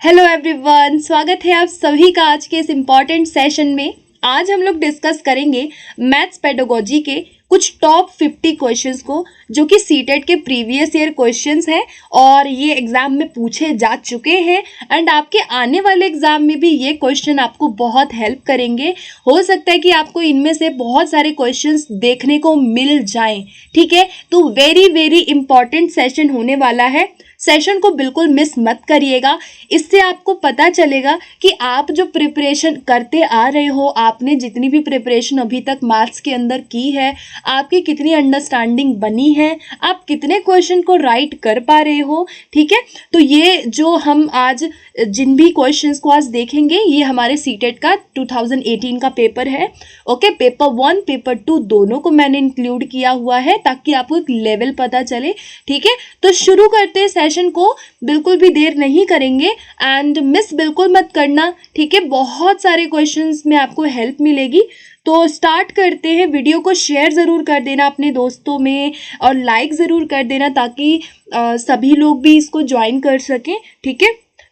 Hello everyone, स्वागत है आप सभी का आज के इस इम्पॉर्टेंट सेशन में। आज हम लोग डिस्कस करेंगे मैथ्स पेडागोजी के कुछ टॉप 50 क्वेश्चंस को, जो कि सीटेट के प्रीवियस ईयर क्वेश्चंस हैं और ये एग्जाम में पूछे जा चुके हैं एंड आपके आने वाले एग्जाम में भी ये क्वेश्चन आपको बहुत हेल्प करेंगे। हो सकता है कि आपको इनमें से बहुत सारे क्वेश्चंस देखने को मिल जाएं, ठीक है। तो वेरी वेरी इंपॉर्टेंट सेशन होने वाला है। सेशन को बिल्कुल मिस मत करिएगा। इससे आपको पता चलेगा कि आप जो प्रिपरेशन करते आ रहे हो, आपने जितनी भी प्रिपरेशन अभी तक मैथ्स के अंदर की है, आपकी कितनी अंडरस्टैंडिंग बनी है, आप कितने क्वेश्चन को राइट कर पा रहे हो, ठीक है। तो ये जो हम आज जिन भी क्वेश्चंस को आज देखेंगे, ये हमारे सीटेट का 2018 का पेपर है। ओके, पेपर 1 पेपर 2 दोनों को मैंने इंक्लूड किया हुआ है ताकि आपको एक लेवल पता चले, ठीक है। तो शुरू करते हैं सेशन को, बिल्कुल भी देर नहीं करेंगे एंड मिस बिल्कुल मत करना, ठीक है। बहुत सारे क्वेश्चंस में आपको हेल्प मिलेगी। तो स्टार्ट करते हैं। वीडियो को शेयर ज़रूर कर देना अपने दोस्तों में और लाइक ज़रूर कर देना ताकि सभी लोग भी इसको ज्वाइन कर सकें, ठीक है।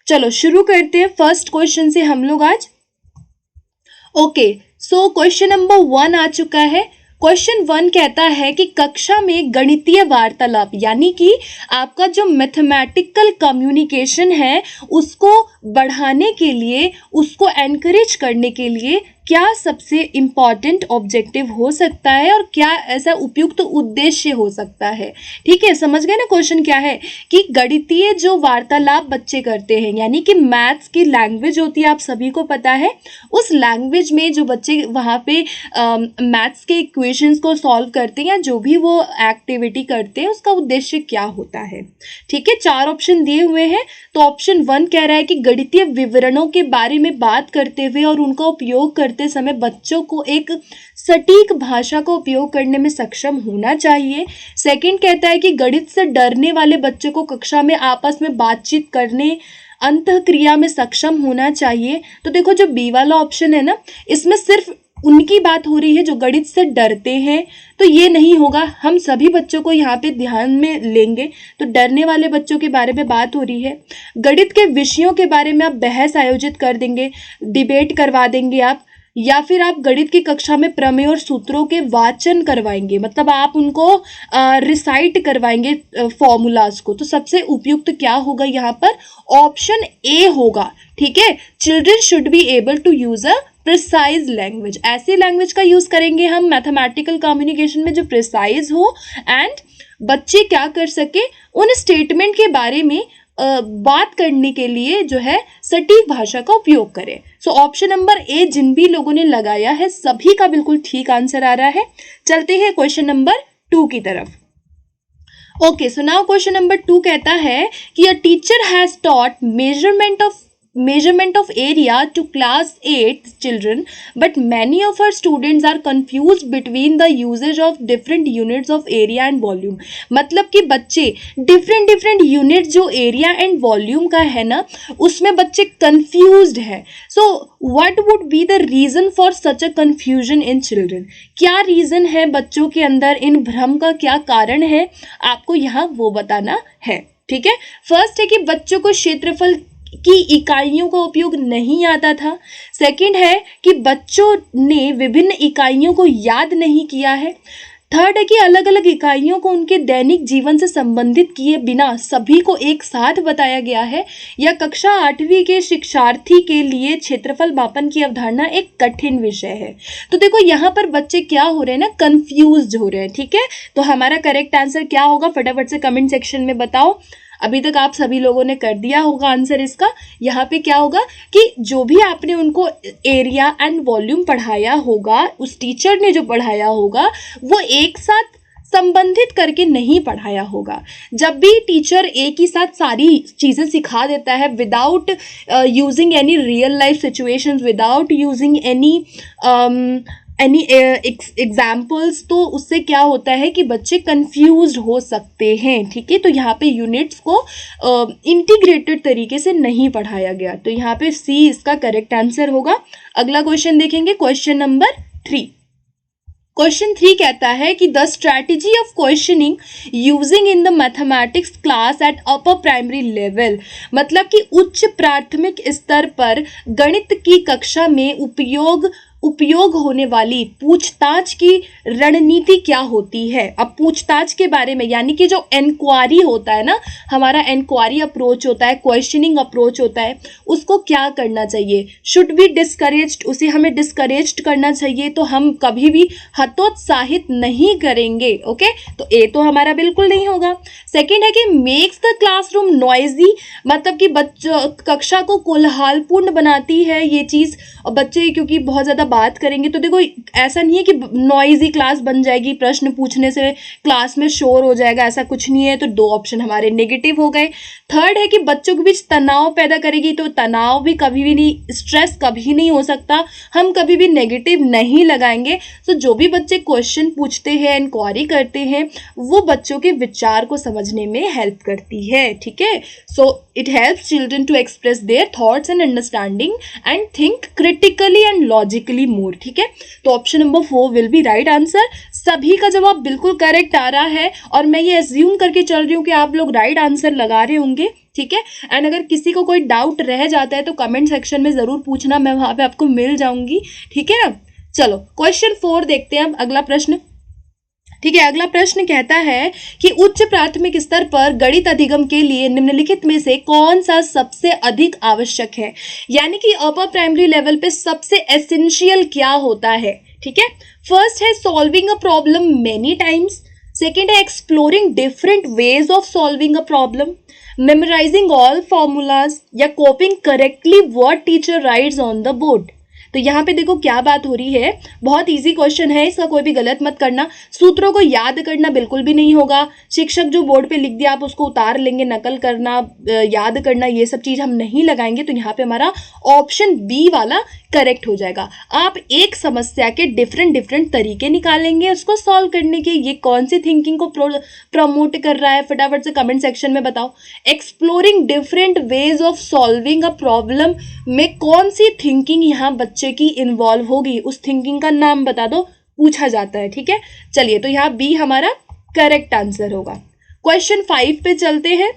चलो शुरू करते हैं फर्स्ट क्वेश्चन से हम लोग आज। ओके, सो क्वेश्चन नंबर 1 आ चुका है। क्वेश्चन 1 कहता है कि कक्षा में गणितीय वार्तालाप यानी कि आपका जो मैथमेटिकल कम्युनिकेशन है उसको बढ़ाने के लिए, उसको एनकरेज करने के लिए क्या सबसे इम्पॉर्टेंट ऑब्जेक्टिव हो सकता है और क्या ऐसा उपयुक्त उद्देश्य हो सकता है, ठीक है। समझ गए ना क्वेश्चन क्या है कि गणितीय जो वार्तालाप बच्चे करते हैं, यानी कि मैथ्स की लैंग्वेज होती है, आप सभी को पता है। उस लैंग्वेज में जो बच्चे वहाँ पे मैथ्स के इक्वेशंस को सॉल्व करते हैं या जो भी वो एक्टिविटी करते हैं, उसका उद्देश्य क्या होता है, ठीक है। 4 ऑप्शन दिए हुए हैं। तो ऑप्शन 1 कह रहा है कि गणितीय विवरणों के बारे में बात करते हुए और उनका उपयोग करते समय बच्चों को एक सटीक भाषा का उपयोग करने में सक्षम होना चाहिए। सेकंड कहता है कि गणित से डरने वाले बच्चों को कक्षा में आपस में बातचीत करने, अंतःक्रिया में सक्षम होना चाहिए। तो देखो, जो बी वाला ऑप्शन है ना, इसमें सिर्फ उनकी बात हो रही है जो गणित से डरते हैं, तो ये नहीं होगा। हम सभी बच्चों को यहाँ पे ध्यान में लेंगे। तो डरने वाले बच्चों के बारे में बात हो रही है। गणित के विषयों के बारे में आप बहस आयोजित कर देंगे, डिबेट करवा देंगे आप, या फिर आप गणित की कक्षा में प्रमेय और सूत्रों के वाचन करवाएंगे, मतलब आप उनको रिसाइट करवाएंगे फॉर्मूलाज को। तो सबसे उपयुक्त क्या होगा यहाँ पर? ऑप्शन ए होगा, ठीक है। Children should be able to use a precise language. ऐसी लैंग्वेज का यूज करेंगे हम मैथमेटिकल कम्युनिकेशन में जो प्रिसाइज हो एंड बच्चे क्या कर सके, उन स्टेटमेंट के बारे में बात करने के लिए जो है सटीक भाषा का उपयोग करें। सो ऑप्शन नंबर ए जिन भी लोगों ने लगाया है सभी का बिल्कुल ठीक आंसर आ रहा है। चलते हैं क्वेश्चन नंबर 2 की तरफ। Okay, so now question number 2 कहता है कि a teacher has taught measurement of area to class 8 children, but many of our students are confused between the usage of different units of area and volume। मतलब कि बच्चे different unit जो area and volume का है ना, उसमें बच्चे confused है। So what would be the reason for such a confusion in children? क्या रीजन है बच्चों के अंदर इन भ्रम का, क्या कारण है, आपको यहाँ वो बताना है, ठीक है। फर्स्ट है कि बच्चों को क्षेत्रफल की इकाइयों का उपयोग नहीं आता था। सेकंड है कि बच्चों ने विभिन्न इकाइयों को याद नहीं किया है। थर्ड है कि अलग अलग इकाइयों को उनके दैनिक जीवन से संबंधित किए बिना सभी को एक साथ बताया गया है, या कक्षा 8वीं के शिक्षार्थी के लिए क्षेत्रफल मापन की अवधारणा एक कठिन विषय है। तो देखो, यहाँ पर बच्चे क्या हो रहे हैं ना, कंफ्यूज हो रहे हैं, ठीक है। तो हमारा करेक्ट आंसर क्या होगा, फटाफट से कमेंट सेक्शन में बताओ। अभी तक आप सभी लोगों ने कर दिया होगा आंसर इसका। यहाँ पे क्या होगा कि जो भी आपने उनको एरिया एंड वॉल्यूम पढ़ाया होगा, उस टीचर ने जो पढ़ाया होगा वो एक साथ संबंधित करके नहीं पढ़ाया होगा। जब भी टीचर एक ही साथ सारी चीज़ें सिखा देता है without using any real life situations, without using any examples, तो उससे क्या होता है कि बच्चे कंफ्यूज हो सकते हैं, ठीक है। तो यहाँ पे यूनिट्स को इंटीग्रेटेड तरीके से नहीं पढ़ाया गया, तो यहाँ पे सी इसका करेक्ट आंसर होगा। अगला क्वेश्चन देखेंगे, क्वेश्चन नंबर 3। क्वेश्चन 3 कहता है कि the strategy of questioning using in the mathematics class at upper primary level, मतलब कि उच्च प्राथमिक स्तर पर गणित की कक्षा में उपयोग होने वाली पूछताछ की रणनीति क्या होती है। अब पूछताछ के बारे में, यानी कि जो इंक्वायरी होता है ना, हमारा इंक्वायरी अप्रोच होता है, क्वेश्चनिंग अप्रोच होता है, उसको क्या करना चाहिए, शुड बी डिस्करेज्ड, उसे हमें डिस्करेज्ड करना चाहिए, तो हम कभी भी हतोत्साहित नहीं करेंगे। ओके, तो ए तो हमारा बिल्कुल नहीं होगा। सेकेंड है कि मेक्स द क्लासरूम नॉइजी, मतलब कि बच्चों कक्षा को कोलाहलपूर्ण बनाती है ये चीज, और बच्चे क्योंकि बहुत ज्यादा बात करेंगे तो देखो ऐसा नहीं है कि नॉइजी क्लास बन जाएगी, प्रश्न पूछने से क्लास में शोर हो जाएगा, ऐसा कुछ नहीं है। तो दो ऑप्शन हमारे नेगेटिव हो गए। थर्ड है कि बच्चों के बीच तनाव पैदा करेगी, तो तनाव भी कभी भी नहीं, स्ट्रेस कभी नहीं हो सकता, हम कभी भी नेगेटिव नहीं लगाएंगे। तो जो भी बच्चे क्वेश्चन पूछते हैं, इंक्वायरी करते हैं, वो बच्चों के विचार को समझने में हेल्प करती है। ठीक है, so it helps children to express their thoughts and understanding and think critically and logically more. ठीक है, तो option number 4 will be right answer. सभी का जवाब बिल्कुल करेक्ट आ रहा है, और मैं ये एज्यूम करके चल रही हूँ कि आप लोग राइट आंसर लगा रहे होंगे। ठीक है, एंड अगर किसी को कोई डाउट रह जाता है तो कमेंट सेक्शन में जरूर पूछना, मैं वहां पे आपको मिल जाऊंगी। ठीक है ना, चलो क्वेश्चन 4 देखते हैं अब अगला प्रश्न। ठीक है, अगला प्रश्न कहता है कि उच्च प्राथमिक स्तर पर गणित अधिगम के लिए निम्नलिखित में से कौन सा सबसे अधिक आवश्यक है, यानी कि अपर प्राइमरी लेवल पे सबसे एसेंशियल क्या होता है। ठीक है, फर्स्ट है solving a problem many times, second है exploring different ways of solving a problem, memorising all formulas, या copying correctly what teacher writes on the board. तो यहाँ पे देखो क्या बात हो रही है, बहुत इजी क्वेश्चन है, इसका कोई भी गलत मत करना। सूत्रों को याद करना बिल्कुल भी नहीं होगा, शिक्षक जो बोर्ड पे लिख दिया आप उसको उतार लेंगे, नकल करना, याद करना, ये सब चीज हम नहीं लगाएंगे। तो यहाँ पे हमारा ऑप्शन बी वाला करेक्ट हो जाएगा। आप एक समस्या के डिफरेंट तरीके निकालेंगे उसको सॉल्व करने के। ये कौन सी थिंकिंग को प्रमोट कर रहा है, फटाफट से कमेंट सेक्शन में बताओ। Exploring different ways of solving a problem में कौन सी थिंकिंग यहाँ बच्चे की इन्वॉल्व होगी, उस थिंकिंग का नाम बता दो, पूछा जाता है। ठीक है, चलिए, तो यहाँ बी हमारा करेक्ट आंसर होगा। क्वेश्चन 5 पे चलते हैं।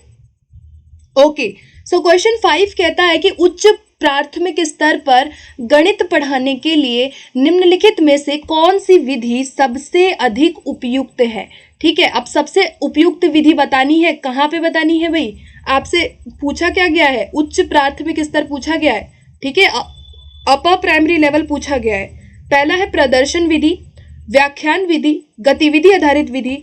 ओके, सो क्वेश्चन 5 कहता है कि उच्च प्राथमिक स्तर पर गणित पढ़ाने के लिए निम्नलिखित में से कौन सी विधि सबसे अधिक उपयुक्त है। ठीक है, अब सबसे उपयुक्त विधि बतानी है, कहाँ पे बतानी है भाई, आपसे पूछा क्या गया है, उच्च प्राथमिक स्तर पूछा गया है। ठीक है, अपर प्राइमरी लेवल पूछा गया है। पहला है प्रदर्शन विधि, व्याख्यान विधि, गतिविधि आधारित विधि,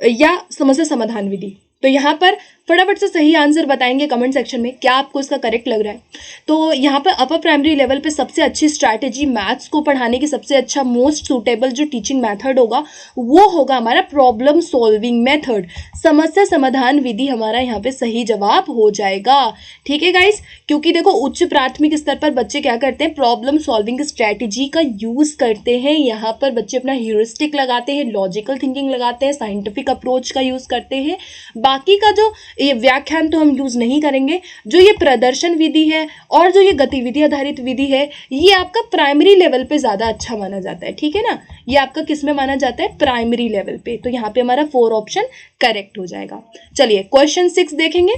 या समस्या समाधान विधि। तो यहाँ पर फटाफट से सही आंसर बताएंगे कमेंट सेक्शन में, क्या आपको इसका करेक्ट लग रहा है। तो यहाँ पर अपर प्राइमरी लेवल पे सबसे अच्छी स्ट्रैटेजी मैथ्स को पढ़ाने की, सबसे अच्छा मोस्ट सूटेबल जो टीचिंग मेथड होगा वो होगा हमारा प्रॉब्लम सॉल्विंग मेथड, समस्या समाधान विधि हमारा यहाँ पे सही जवाब हो जाएगा। ठीक है गाइस, क्योंकि देखो उच्च प्राथमिक स्तर पर बच्चे क्या करते हैं, प्रॉब्लम सॉल्विंग स्ट्रैटेजी का यूज करते हैं। यहाँ पर बच्चे अपना ह्यूरिस्टिक लगाते हैं, लॉजिकल थिंकिंग लगाते हैं, साइंटिफिक अप्रोच का यूज करते हैं। बाकी का जो ये व्याख्यान तो हम यूज नहीं करेंगे, जो ये प्रदर्शन विधि है और जो ये गतिविधि आधारित विधि है, ये आपका प्राइमरी लेवल पे ज्यादा अच्छा माना जाता है। ठीक है ना, ये आपका किस में माना जाता है, प्राइमरी लेवल पे। तो यहाँ पे हमारा 4 ऑप्शन करेक्ट हो जाएगा। चलिए क्वेश्चन 6 देखेंगे।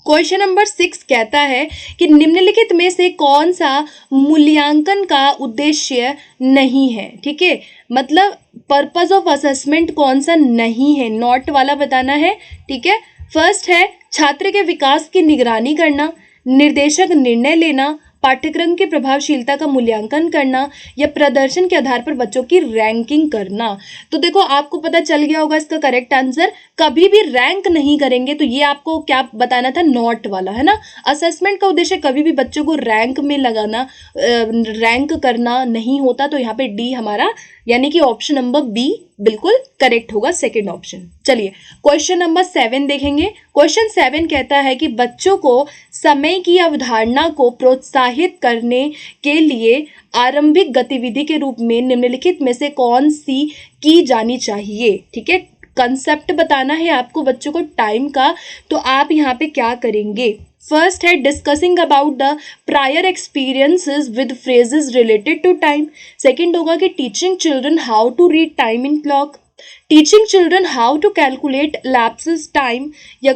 क्वेश्चन नंबर 6 कहता है कि निम्नलिखित में से कौन सा मूल्यांकन का उद्देश्य नहीं है। ठीक है, मतलब पर्पस ऑफ असेसमेंट कौन सा नहीं है, नॉट वाला बताना है। ठीक है, फर्स्ट है छात्र के विकास की निगरानी करना, निर्देशक निर्णय लेना, पाठ्यक्रम की प्रभावशीलता का मूल्यांकन करना, या प्रदर्शन के आधार पर बच्चों की रैंकिंग करना। तो देखो आपको पता चल गया होगा इसका करेक्ट आंसर, कभी भी रैंक नहीं करेंगे। तो ये आपको क्या बताना था, नॉट वाला, है ना। असेसमेंट का उद्देश्य कभी भी बच्चों को रैंक में लगाना, रैंक करना नहीं होता। तो यहाँ पे डी हमारा यानी कि ऑप्शन नंबर बी बिल्कुल करेक्ट होगा, सेकंड ऑप्शन। चलिए क्वेश्चन नंबर 7 देखेंगे। क्वेश्चन 7 कहता है कि बच्चों को समय की अवधारणा को प्रोत्साहित करने के लिए आरंभिक गतिविधि के रूप में निम्नलिखित में से कौन सी की जानी चाहिए। ठीक है, कंसेप्ट बताना है आपको बच्चों को टाइम का, तो आप यहाँ पे क्या करेंगे? फर्स्ट है discussing about the prior experiences with phrases related to time. Second होगा कि teaching children how to read time in clock, teaching children how to calculate lapses time, या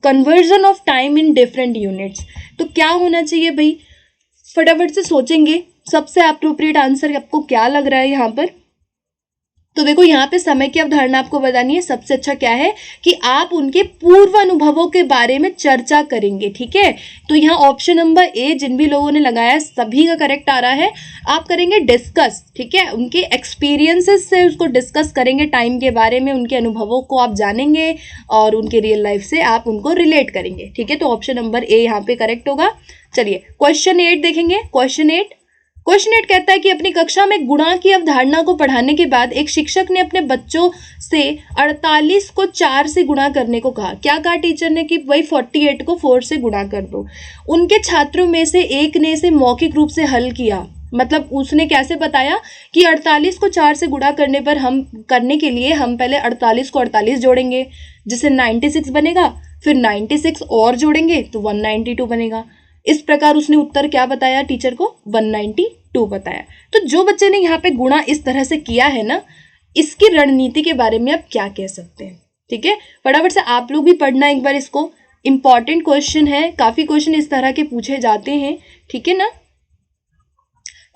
conversion of time in different units. तो क्या होना चाहिए भाई? फटाफट से सोचेंगे सबसे अप्रोप्रिएट आंसर आपको क्या लग रहा है यहाँ पर। तो देखो यहाँ पे समय की अवधारणा आपको बतानी है। सबसे अच्छा क्या है कि आप उनके पूर्व अनुभवों के बारे में चर्चा करेंगे, ठीक है। तो यहाँ ऑप्शन नंबर ए जिन भी लोगों ने लगाया सभी का करेक्ट आ रहा है। आप करेंगे डिस्कस, ठीक है, उनके एक्सपीरियंसेस से उसको डिस्कस करेंगे, टाइम के बारे में उनके अनुभवों को आप जानेंगे और उनके रियल लाइफ से आप उनको रिलेट करेंगे, ठीक है। तो ऑप्शन नंबर ए यहाँ पे करेक्ट होगा। चलिए क्वेश्चन 8 देखेंगे। क्वेश्चन 8 कहता है कि अपनी कक्षा में गुणा की अवधारणा को पढ़ाने के बाद एक शिक्षक ने अपने बच्चों से 48 को 4 से गुणा करने को कहा। क्या कहा टीचर ने? कि भाई 48 को 4 से गुणा कर दो। उनके छात्रों में से एक ने इसे मौखिक रूप से हल किया, मतलब उसने कैसे बताया कि 48 को 4 से गुणा करने के लिए हम पहले 48 को 48 जोड़ेंगे जिससे 96 बनेगा, फिर 96 और जोड़ेंगे तो 192 बनेगा। इस प्रकार उसने उत्तर क्या बताया टीचर को? 192 बताया। तो जो बच्चे ने यहाँ पे गुणा इस तरह से किया है ना, इसकी रणनीति के बारे में आप क्या कह सकते हैं? ठीक है, फटाफट से आप लोग भी पढ़ना एक बार इसको। इंपॉर्टेंट क्वेश्चन है, काफी क्वेश्चन इस तरह के पूछे जाते हैं, ठीक है ना।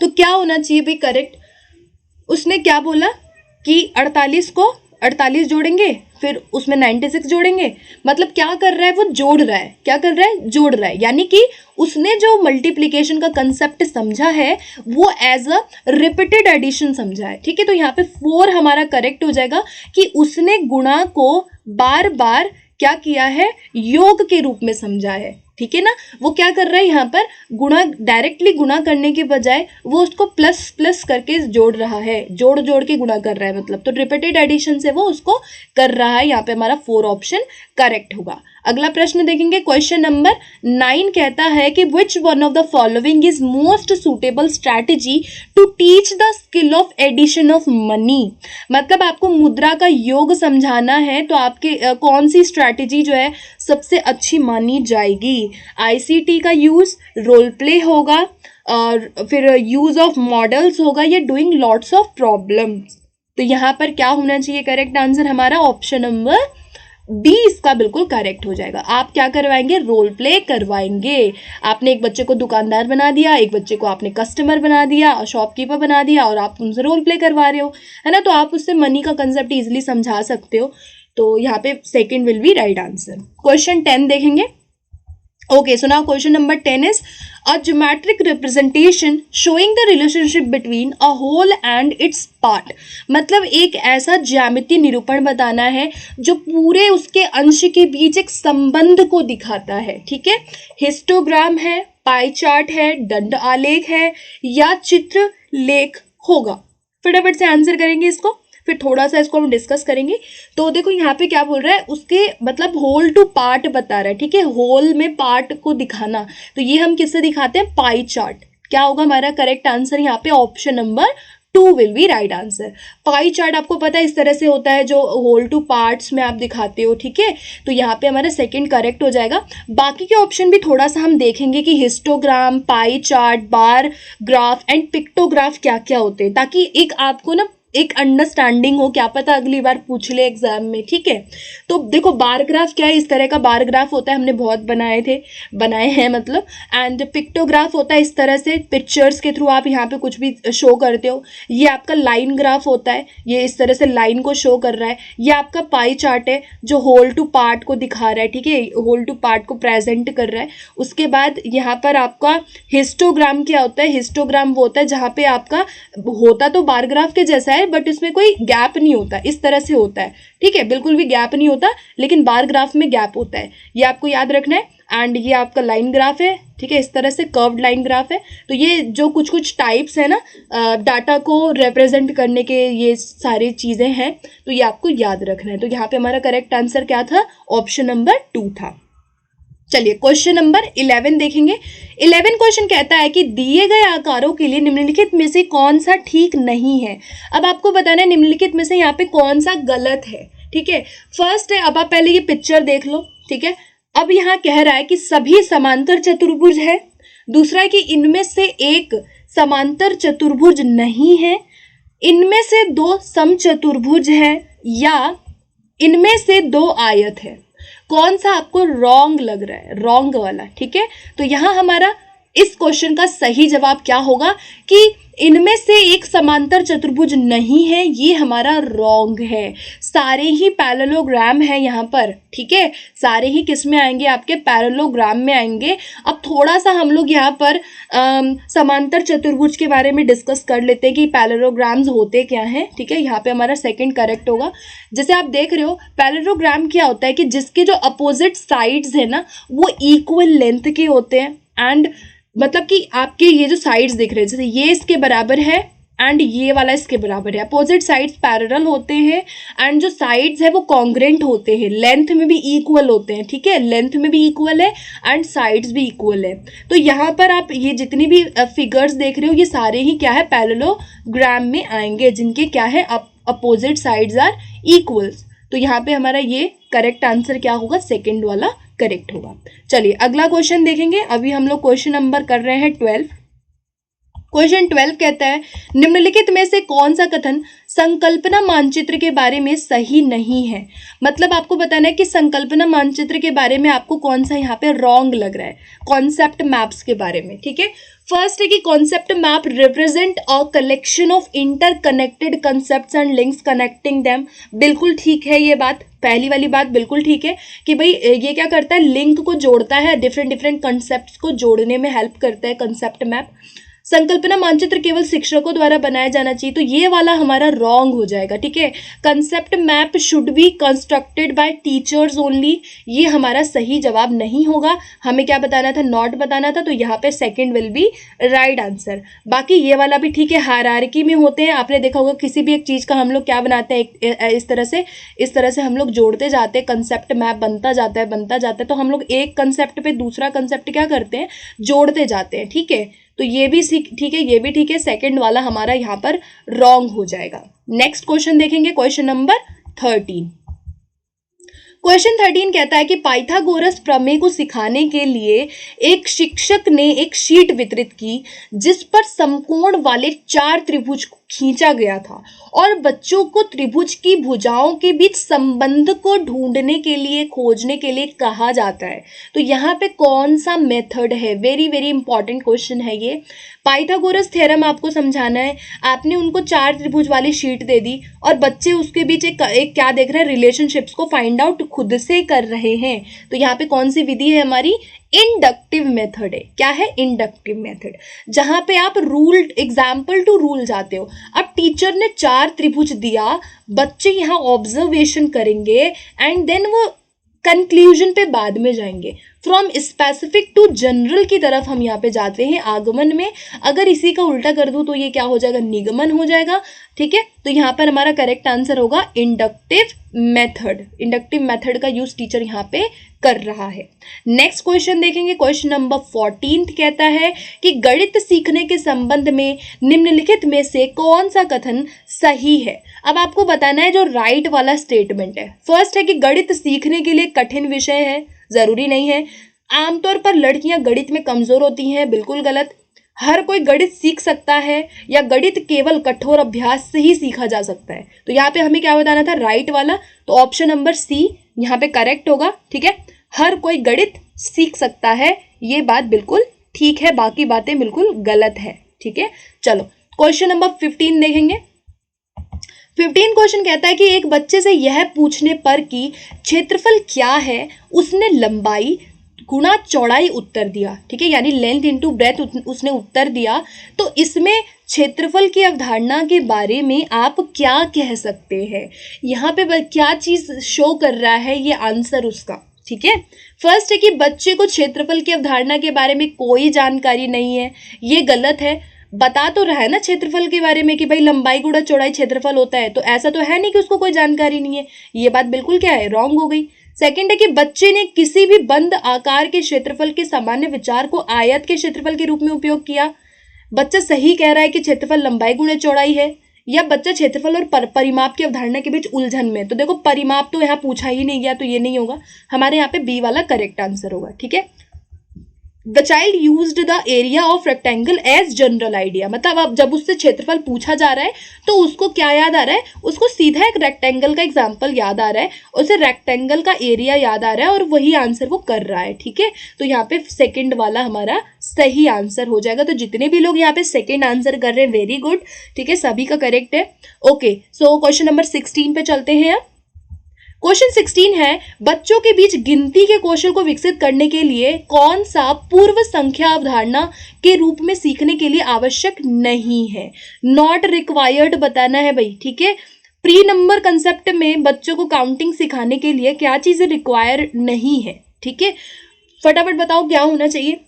तो क्या होना चाहिए भाई करेक्ट? उसने क्या बोला कि 48 को 48 जोड़ेंगे, फिर उसमें 96 जोड़ेंगे। मतलब क्या कर रहा है? वो जोड़ रहा है। क्या कर रहा है? जोड़ रहा है। यानी कि उसने जो मल्टीप्लिकेशन का कंसेप्ट समझा है वो एज अ रिपीटेड एडिशन समझा है, ठीक है। तो यहाँ पे 4 हमारा करेक्ट हो जाएगा कि उसने गुणा को बार बार क्या किया है? योग के रूप में समझा है, ठीक है ना। वो क्या कर रहा है यहाँ पर? गुणा, डायरेक्टली गुणा करने के बजाय वो उसको प्लस प्लस करके जोड़ रहा है, जोड़ जोड़ के गुणा कर रहा है, मतलब तो रिपीटेड एडिशन से वो उसको कर रहा है। यहाँ पे हमारा 4 ऑप्शन करेक्ट होगा। अगला प्रश्न देखेंगे। क्वेश्चन नंबर 9 कहता है कि which one of the following is most suitable strategy to teach the skill of addition of money. मतलब आपको मुद्रा का योग समझाना है तो आपके कौन सी स्ट्रैटेजी जो है सबसे अच्छी मानी जाएगी? आईसीटी का यूज, रोल प्ले होगा, और फिर यूज ऑफ मॉडल्स होगा, या डूइंग लॉट्स ऑफ प्रॉब्लम्स। तो यहाँ पर क्या होना चाहिए करेक्ट आंसर हमारा? ऑप्शन नंबर बी इसका बिल्कुल करेक्ट हो जाएगा। आप क्या करवाएंगे? रोल प्ले करवाएंगे। आपने एक बच्चे को दुकानदार बना दिया, एक बच्चे को आपने कस्टमर बना दिया और शॉपकीपर बना दिया, और आप उनसे रोल प्ले करवा रहे हो, है ना। तो आप उससे मनी का कंसेप्ट इजीली समझा सकते हो। तो यहाँ पे second will be right answer. Question 10 देखेंगे। Okay, so now question number 10 is a geometric representation showing the relationship between a whole and its part। मतलब एक ऐसा ज्यामितीय निरूपण बताना है जो पूरे उसके अंश के बीच एक संबंध को दिखाता है, ठीक है। हिस्टोग्राम है, पाई चार्ट है, दंड आलेख है, या चित्र लेख होगा। फटाफट से आंसर करेंगे इसको, फिर थोड़ा सा इसको हम डिस्कस करेंगे। तो देखो यहाँ पे क्या बोल रहा है, उसके मतलब होल टू पार्ट बता रहा है, ठीक है। होल में पार्ट को दिखाना, तो ये हम किससे दिखाते हैं? Pie chart. क्या होगा हमारा करेक्ट आंसर यहाँ पे? Option number 2 will be right answer. Pie chart आपको पता है इस तरह से होता है जो होल टू पार्ट्स में आप दिखाते हो, ठीक है। तो यहाँ पे हमारा सेकंड करेक्ट हो जाएगा। बाकी के ऑप्शन भी थोड़ा सा हम देखेंगे कि histogram, pie chart, bar graph and pictograph क्या क्या होते हैं, ताकि एक आपको ना एक अंडरस्टैंडिंग हो, क्या पता अगली बार पूछ ले एग्जाम में, ठीक है। तो देखो बार ग्राफ क्या है? इस तरह का बार ग्राफ होता है, हमने बहुत बनाए हैं मतलब। एंड पिक्टोग्राफ होता है इस तरह से, पिक्चर्स के थ्रू आप यहाँ पे कुछ भी शो करते हो। ये आपका लाइन ग्राफ होता है, ये इस तरह से लाइन को शो कर रहा है। ये आपका पाई चार्ट है जो होल टू पार्ट को दिखा रहा है, ठीक है, होल टू पार्ट को प्रेजेंट कर रहा है। उसके बाद यहाँ पर आपका हिस्टोग्राम क्या होता है? हिस्टोग्राम वो होता है जहाँ पे आपका होता तो बार ग्राफ के जैसा है बट इसमें कोई गैप नहीं होता, इस तरह से होता है, ठीक है, बिल्कुल भी गैप नहीं होता, लेकिन बार ग्राफ में गैप होता है, ये आपको याद रखना है। एंड ये आपका लाइन ग्राफ है, ठीक है, इस तरह से कर्व्ड लाइन ग्राफ है। तो ये जो कुछ कुछ टाइप्स है ना डाटा को रिप्रेजेंट करने के, ये सारी चीजें हैं, तो ये आपको याद रखना है। तो यहाँ पे हमारा करेक्ट आंसर क्या था? ऑप्शन नंबर 2 था। चलिए क्वेश्चन नंबर 11 देखेंगे। 11 क्वेश्चन कहता है कि दिए गए आकारों के लिए निम्नलिखित में से कौन सा ठीक नहीं है। अब आपको बताना है निम्नलिखित में से यहाँ पे कौन सा गलत है। ठीक है, फर्स्ट है, अब आप पहले ये पिक्चर देख लो। ठीक है, अब यहाँ कह रहा है कि सभी समांतर चतुर्भुज है। दूसरा है कि इनमें से एक समांतर चतुर्भुज नहीं है, इनमें से दो समचतुर्भुज है, या इनमें से दो आयत है। कौन सा आपको रॉन्ग लग रहा है? रॉन्ग वाला। ठीक है, तो यहां हमारा इस क्वेश्चन का सही जवाब क्या होगा कि इनमें से एक समांतर चतुर्भुज नहीं है, ये हमारा रॉन्ग है। सारे ही पैरेललोग्राम है यहाँ पर। ठीक है, सारे ही किस में आएंगे? आपके पैरेललोग्राम में आएंगे। अब थोड़ा सा हम लोग यहाँ पर समांतर चतुर्भुज के बारे में डिस्कस कर लेते हैं कि पैरेललोग्राम्स होते क्या हैं। ठीक है, यहाँ पे हमारा सेकंड करेक्ट होगा। जैसे आप देख रहे हो, पैरेललोग्राम क्या होता है कि जिसके जो अपोजिट साइड्स है ना वो इक्वल लेंथ के होते हैं। एंड मतलब कि आपके ये जो साइड्स दिख रहे हैं, जैसे ये इसके बराबर है एंड ये वाला इसके बराबर है। अपोजिट साइड्स पैरेलल होते हैं एंड जो साइड्स है वो कॉन्ग्रेंट होते हैं, लेंथ में भी इक्वल होते हैं। ठीक है, लेंथ में भी इक्वल है एंड साइड्स भी इक्वल है। तो यहाँ पर आप ये जितनी भी फिगर्स देख रहे हो ये सारे ही क्या है? पैरेललोग्राम में आएंगे, जिनके क्या है? Opposite sides are equals. तो यहाँ पे हमारा ये करेक्ट आंसर क्या होगा? सेकेंड वाला करेक्ट होगा। चलिए अगला क्वेश्चन देखेंगे। अभी हम लोग क्वेश्चन नंबर कर रहे हैं 12। क्वेश्चन 12 कहता है निम्नलिखित में से कौन सा कथन संकल्पना मानचित्र के बारे में सही नहीं है। मतलब आपको बताना है कि संकल्पना मानचित्र के बारे में आपको कौन सा यहाँ पे रॉन्ग लग रहा है, कॉन्सेप्ट मैप्स के बारे में। ठीक है, फर्स्ट है कि concept map represent a collection of interconnected concepts and links connecting them. बिल्कुल ठीक है ये बात, पहली वाली बात बिल्कुल ठीक है कि भाई ये क्या करता है? लिंक को जोड़ता है, डिफरेंट डिफरेंट कंसेप्ट्स को जोड़ने में हेल्प करता है कंसेप्ट मैप। संकल्पना मानचित्र केवल शिक्षकों द्वारा बनाया जाना चाहिए, तो ये वाला हमारा रॉन्ग हो जाएगा। ठीक है, concept map should be constructed by teachers only, ये हमारा सही जवाब नहीं होगा। हमें क्या बताना था? नॉट बताना था, तो यहाँ पे second will be right answer. बाकी ये वाला भी ठीक है, हायरार्की में होते हैं। आपने देखा होगा किसी भी एक चीज का हम लोग क्या बनाते हैं, इस तरह से हम लोग जोड़ते जाते हैं, कंसेप्ट मैप बनता जाता है। तो हम लोग एक कंसेप्ट पे दूसरा कंसेप्ट क्या करते हैं? जोड़ते जाते हैं। ठीक है, तो ये भी ठीक है, ये भी ठीक है। सेकंड वाला हमारा यहाँ पर रॉन्ग हो जाएगा। नेक्स्ट क्वेश्चन देखेंगे, क्वेश्चन नंबर 13। क्वेश्चन 13 कहता है कि पाइथागोरस प्रमेय को सिखाने के लिए एक शिक्षक ने एक शीट वितरित की जिस पर समकोण वाले 4 त्रिभुज खींचा गया था और बच्चों को त्रिभुज की भुजाओं के बीच संबंध को ढूंढने के लिए, खोजने के लिए कहा जाता है। तो यहाँ पे कौन सा मेथड है? वेरी वेरी इंपॉर्टेंट क्वेश्चन है ये। पाइथागोरस थ्योरम आपको समझाना है। आपने उनको 4 त्रिभुज वाली शीट दे दी और बच्चे उसके बीच एक क्या देख रहे हैं? रिलेशनशिप्स को फाइंड आउट खुद से कर रहे हैं। तो यहाँ पे कौन सी विधि है हमारी? इंडक्टिव मेथड है। क्या है? इंडक्टिव मेथड, जहां पे आप रूल, एग्जाम्पल टू रूल जाते हो। अब टीचर ने 4 त्रिभुज दिया, बच्चे यहाँ ऑब्जर्वेशन करेंगे एंड देन वो कंक्लूजन पे बाद में जाएंगे। फ्रॉम स्पेसिफिक टू जनरल की तरफ हम यहाँ पे जाते हैं आगमन में। अगर इसी का उल्टा कर दूं तो ये क्या हो जाएगा? निगमन हो जाएगा। ठीक है, तो यहाँ पर हमारा करेक्ट आंसर होगा इंडक्टिव मेथड। इंडक्टिव मेथड का यूज टीचर यहाँ पे कर रहा है। नेक्स्ट क्वेश्चन देखेंगे, क्वेश्चन नंबर 14 कहता है कि गणित सीखने के संबंध में निम्नलिखित में से कौन सा कथन सही है। अब आपको बताना है जो राइट वाला स्टेटमेंट है। फर्स्ट है कि गणित सीखने के लिए कठिन विषय है, जरूरी नहीं है। आमतौर पर लड़कियां गणित में कमजोर होती हैं, बिल्कुल गलत। हर कोई गणित सीख सकता है या गणित केवल कठोर अभ्यास से ही सीखा जा सकता है। तो यहाँ पे हमें क्या बताना था? राइट वाला। तो ऑप्शन नंबर सी यहाँ पे करेक्ट होगा। ठीक है, हर कोई गणित सीख सकता है, ये बात बिल्कुल ठीक है, बाकी बातें बिल्कुल गलत है। ठीक है, चलो क्वेश्चन नंबर 15 देखेंगे। 15 क्वेश्चन कहता है कि एक बच्चे से यह पूछने पर कि क्षेत्रफल क्या है, उसने लंबाई गुणा चौड़ाई उत्तर दिया। ठीक है, यानी लेंथ इनटू ब्रेथ उसने उत्तर दिया। तो इसमें क्षेत्रफल की अवधारणा के बारे में आप क्या कह सकते हैं? यहाँ पे क्या चीज शो कर रहा है? ये आंसर उसका। ठीक है, फर्स्ट है कि बच्चे को क्षेत्रफल की अवधारणा के बारे में कोई जानकारी नहीं है, ये गलत है। बता तो रहा है ना क्षेत्रफल के बारे में कि भाई लंबाई गुणा चौड़ाई क्षेत्रफल होता है, तो ऐसा तो है नहीं कि उसको कोई जानकारी नहीं है। ये बात बिल्कुल क्या है? रॉन्ग हो गई। सेकंड है कि बच्चे ने किसी भी बंद आकार के क्षेत्रफल के सामान्य विचार को आयत के क्षेत्रफल के रूप में उपयोग किया। बच्चा सही कह रहा है कि क्षेत्रफल लंबाई गुणे चौड़ाई है, या बच्चा क्षेत्रफल और परिमाप की अवधारणा के बीच उलझन में। तो देखो परिमाप तो यहाँ पूछा ही नहीं गया, तो ये नहीं होगा हमारे यहाँ पे बी वाला करेक्ट आंसर होगा। ठीक है, the child used the area of rectangle as general idea, मतलब अब जब उससे क्षेत्रफल पूछा जा रहा है तो उसको क्या याद आ रहा है, उसको सीधा एक रेक्टेंगल का एग्जाम्पल याद आ रहा है, उसे रेक्टेंगल का एरिया याद आ रहा है और वही आंसर वो कर रहा है। ठीक है, तो यहाँ पे सेकंड वाला हमारा सही आंसर हो जाएगा। तो जितने भी लोग यहाँ पे सेकंड आंसर कर रहे हैं वेरी गुड। ठीक है, सभी का करेक्ट है। ओके, सो क्वेश्चन नंबर 16 पे चलते हैं अब। क्वेश्चन 16 है, बच्चों के बीच गिनती के कौशल को विकसित करने के लिए कौन सा पूर्व संख्या अवधारणा के रूप में सीखने के लिए आवश्यक नहीं है। नॉट रिक्वायर्ड बताना है भाई। ठीक है, प्री नंबर कंसेप्ट में बच्चों को काउंटिंग सिखाने के लिए क्या चीजें रिक्वायर नहीं है। ठीक है, फटाफट बताओ क्या होना चाहिए।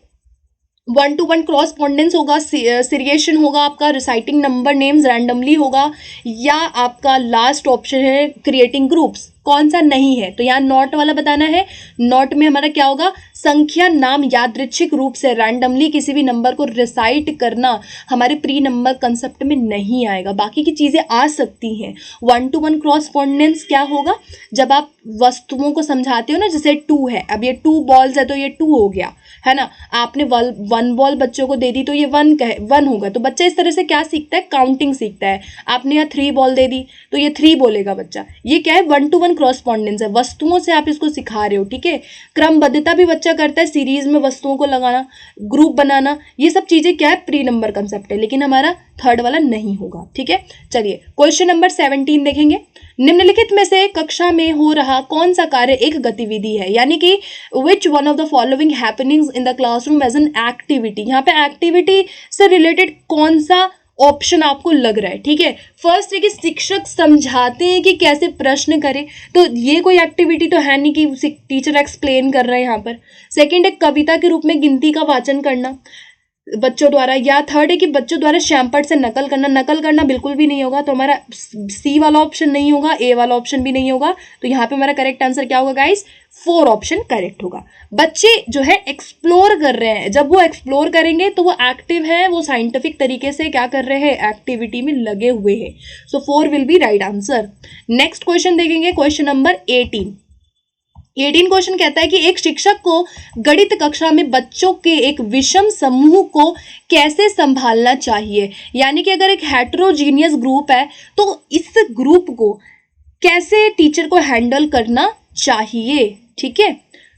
1-to-1 क्रॉसपॉन्डेंस होगा, सीरिएशन होगा, आपका रिसाइटिंग नंबर नेम्स रैंडमली होगा, या आपका लास्ट ऑप्शन है क्रिएटिंग ग्रुप्स। कौन सा नहीं है, तो यहाँ नॉट वाला बताना है। नॉट में हमारा क्या होगा, संख्या नाम यादृच्छिक रूप से रैंडमली किसी भी नंबर को रिसाइट करना हमारे प्री नंबर कंसेप्ट में नहीं आएगा। बाकी की चीजें आ सकती हैं। 1-to-1 क्रॉसपॉन्डेंस क्या होगा, जब आप वस्तुओं को समझाते हो ना, जैसे 2 है, अब ये 2 बॉल्स है तो ये 2 हो गया है ना। आपने 1 बॉल बच्चों को दे दी तो ये 1 होगा। तो बच्चा इस तरह से क्या सीखता है, काउंटिंग सीखता है। आपने यहाँ 3 बॉल दे दी तो ये 3 बोलेगा बच्चा। ये क्या है, 1-to-1 क्रॉसपॉन्डेंस है, वस्तुओं से आप इसको सिखा रहे हो। ठीक है, क्रमबद्धता भी बच्चा करता है, सीरीज में वस्तुओं को लगाना, ग्रुप बनाना, ये सब चीजें क्या है, प्री नंबर कंसेप्ट है, लेकिन हमारा थर्ड वाला नहीं होगा। ठीक है, चलिए क्वेश्चन नंबर 17 देखेंगे। निम्नलिखित में से कक्षा में हो रहा कौन सा कार्य एक गतिविधि है, यानी कि which one of the following happenings in the classroom as an activity. यहाँ पे एक्टिविटी से रिलेटेड कौन सा ऑप्शन आपको लग रहा है। ठीक है, फर्स्ट है कि शिक्षक समझाते हैं कि कैसे प्रश्न करें, तो ये कोई एक्टिविटी तो है नहीं कि टीचर एक्सप्लेन कर रहे हैं यहाँ पर। सेकंड है कविता के रूप में गिनती का वाचन करना बच्चों द्वारा, या थर्ड है कि बच्चों द्वारा श्यामपट से नकल करना। नकल करना बिल्कुल भी नहीं होगा, तो हमारा सी वाला ऑप्शन नहीं होगा, ए वाला ऑप्शन भी नहीं होगा। तो यहाँ पे हमारा करेक्ट आंसर क्या होगा गाइस, 4 ऑप्शन करेक्ट होगा। बच्चे जो है एक्सप्लोर कर रहे हैं, जब वो एक्सप्लोर करेंगे तो वो एक्टिव है, वो साइंटिफिक तरीके से क्या कर रहे हैं, एक्टिविटी में लगे हुए हैं। सो 4 will be right answer. Next question देखेंगे, क्वेश्चन नंबर 18 क्वेश्चन कहता है कि एक शिक्षक को गणित कक्षा में बच्चों के एक विषम समूह को कैसे संभालना चाहिए। यानी कि अगर एक हेटेरोजीनियस ग्रुप है तो इस ग्रुप को कैसे टीचर को हैंडल करना चाहिए। ठीक है,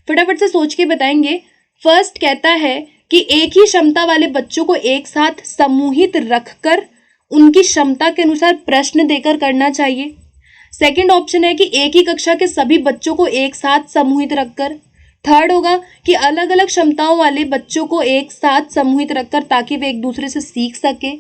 फटाफट से सोच के बताएंगे। फर्स्ट कहता है कि एक ही क्षमता वाले बच्चों को एक साथ समूहित रखकर उनकी क्षमता के अनुसार प्रश्न देकर करना चाहिए। सेकंड ऑप्शन है कि एक ही कक्षा के सभी बच्चों को एक साथ समूहित रखकर। थर्ड होगा कि अलग अलग क्षमताओं वाले बच्चों को एक साथ समूहित रखकर ताकि वे एक दूसरे से सीख सके,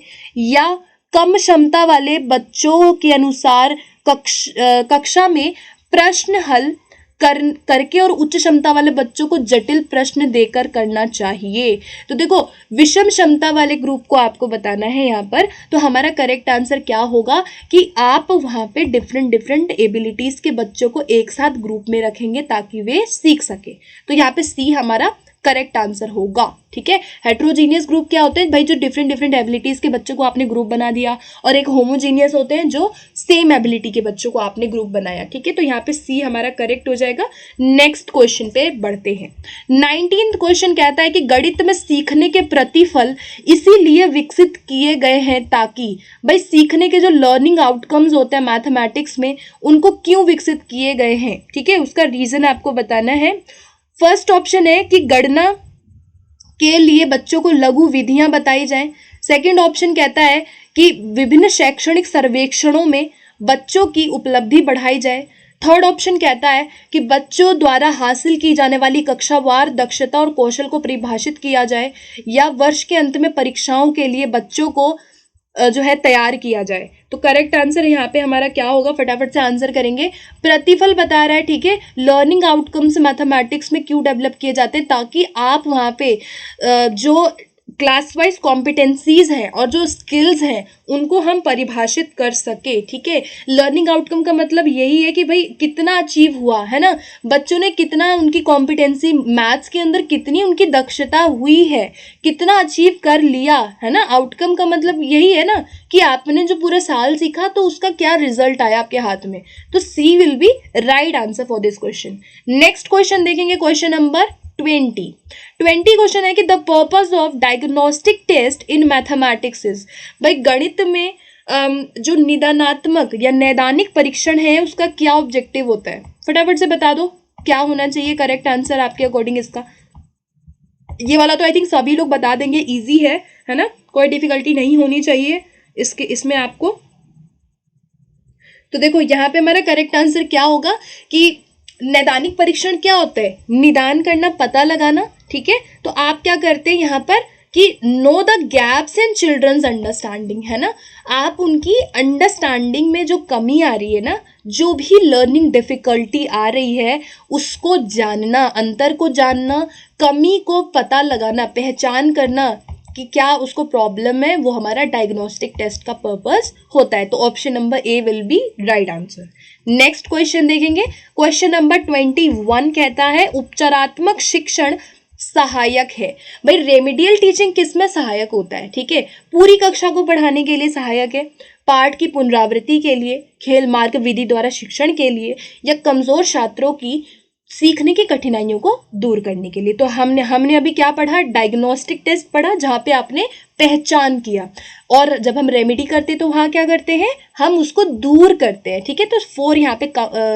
या कम क्षमता वाले बच्चों के अनुसार कक्षा में प्रश्न हल करके और उच्च क्षमता वाले बच्चों को जटिल प्रश्न देकर करना चाहिए। तो देखो विषम क्षमता वाले ग्रुप को आपको बताना है यहाँ पर, तो हमारा करेक्ट आंसर क्या होगा कि आप वहाँ पे डिफरेंट एबिलिटीज के बच्चों को एक साथ ग्रुप में रखेंगे ताकि वे सीख सके। तो यहाँ पे सी हमारा करेक्ट आंसर होगा। ठीक है, हेट्रोजीनियस ग्रुप क्या होते हैं भाई, जो डिफरेंट एबिलिटीज के बच्चों को आपने ग्रुप बना दिया, और एक होमोजीनियस होते हैं जो सेम एबिलिटी के बच्चों को आपने ग्रुप बनाया। ठीक है, तो यहाँ पे सी हमारा करेक्ट हो जाएगा। नेक्स्ट क्वेश्चन पे बढ़ते हैं। 19th क्वेश्चन कहता है कि गणित में सीखने के प्रतिफल इसीलिए विकसित किए गए हैं ताकि, भाई सीखने के जो लर्निंग आउटकम्स होते हैं मैथमेटिक्स में उनको क्यों विकसित किए गए हैं। ठीक है, उसका रीजन आपको बताना है। फर्स्ट ऑप्शन है कि गणना के लिए बच्चों को लघु विधियां बताई जाएं। सेकंड ऑप्शन कहता है कि विभिन्न शैक्षणिक सर्वेक्षणों में बच्चों की उपलब्धि बढ़ाई जाए। थर्ड ऑप्शन कहता है कि बच्चों द्वारा हासिल की जाने वाली कक्षावार दक्षता और कौशल को परिभाषित किया जाए, या वर्ष के अंत में परीक्षाओं के लिए बच्चों को जो है तैयार किया जाए। तो करेक्ट आंसर यहाँ पे हमारा क्या होगा, फटाफट से आंसर करेंगे। प्रतिफल बता रहा है। ठीक है, लर्निंग आउटकम्स मैथमेटिक्स में क्यों डेवलप किए जाते हैं, ताकि आप वहाँ पे जो क्लास वाइज कॉम्पिटेंसीज हैं और जो स्किल्स हैं उनको हम परिभाषित कर सके। ठीक है, लर्निंग आउटकम का मतलब यही है कि भाई कितना अचीव हुआ है ना, बच्चों ने कितना, उनकी कॉम्पिटेंसी मैथ्स के अंदर कितनी उनकी दक्षता हुई है, कितना अचीव कर लिया है ना। आउटकम का मतलब यही है ना कि आपने जो पूरा साल सीखा तो उसका क्या रिजल्ट आया आपके हाथ में। तो C will be right answer for this question. Next question देखेंगे, क्वेश्चन नंबर 20 क्वेश्चन है कि the purpose of diagnostic test in mathematics is. भाई गणित में जो निदानात्मक या नैदानिक परीक्षण है उसका क्या ऑब्जेक्टिव होता है, फटाफट से बता दो क्या होना चाहिए करेक्ट आंसर आपके अकॉर्डिंग इसका। ये वाला तो आई थिंक सभी लोग बता देंगे, इजी है ना, कोई डिफिकल्टी नहीं होनी चाहिए इसमें आपको। तो देखो यहाँ पे हमारा करेक्ट आंसर क्या होगा कि नैदानिक परीक्षण क्या होता है, निदान करना, पता लगाना। ठीक है, तो आप क्या करते हैं यहाँ पर कि know the gaps in children's understanding, है ना, आप उनकी अंडरस्टैंडिंग में जो कमी आ रही है ना, जो भी लर्निंग डिफिकल्टी आ रही है उसको जानना, अंतर को जानना, कमी को पता लगाना, पहचान करना कि क्या उसको प्रॉब्लम है, वो हमारा डायग्नोस्टिक टेस्ट का पर्पस होता है। तो option number A will be right answer. Next question देखेंगे, क्वेश्चन नंबर 21 कहता है उपचारात्मक शिक्षण सहायक है। भाई रेमेडियल टीचिंग किसमें सहायक होता है, ठीक है, पूरी कक्षा को पढ़ाने के लिए सहायक है, पाठ की पुनरावृत्ति के लिए, खेल मार्ग विधि द्वारा शिक्षण के लिए, या कमजोर छात्रों की सीखने की कठिनाइयों को दूर करने के लिए। तो हमने अभी क्या पढ़ा, डायग्नोस्टिक टेस्ट पढ़ा जहाँ पे आपने पहचान किया, और जब हम रेमेडी करते तो वहाँ क्या करते हैं, हम उसको दूर करते हैं। ठीक है, तो 4 यहाँ पे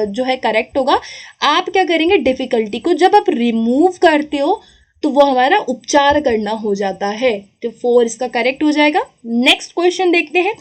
जो है करेक्ट होगा। आप क्या करेंगे, डिफिकल्टी को जब आप रिमूव करते हो तो वो हमारा उपचार करना हो जाता है, तो 4 इसका करेक्ट हो जाएगा। नेक्स्ट क्वेश्चन देखते हैं,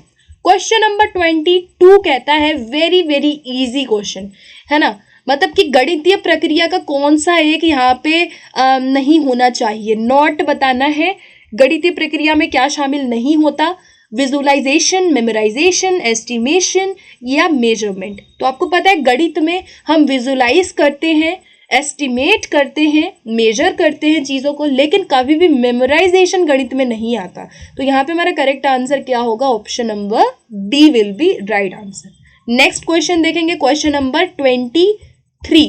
क्वेश्चन नंबर 22 कहता है वेरी वेरी इजी क्वेश्चन, है ना, मतलब कि गणितीय प्रक्रिया का कौन सा एक यहाँ पे नहीं होना चाहिए, नॉट बताना है, गणितीय प्रक्रिया में क्या शामिल नहीं होता, विजुअलाइजेशन, मेमोराइजेशन, एस्टिमेशन या मेजरमेंट। तो आपको पता है गणित में हम विजुअलाइज करते हैं, एस्टिमेट करते हैं, मेजर करते हैं चीज़ों को, लेकिन कभी भी मेमोराइजेशन गणित में नहीं आता। तो यहाँ पे हमारा करेक्ट आंसर क्या होगा, option number D will be right answer. Next question देखेंगे, क्वेश्चन नंबर 23।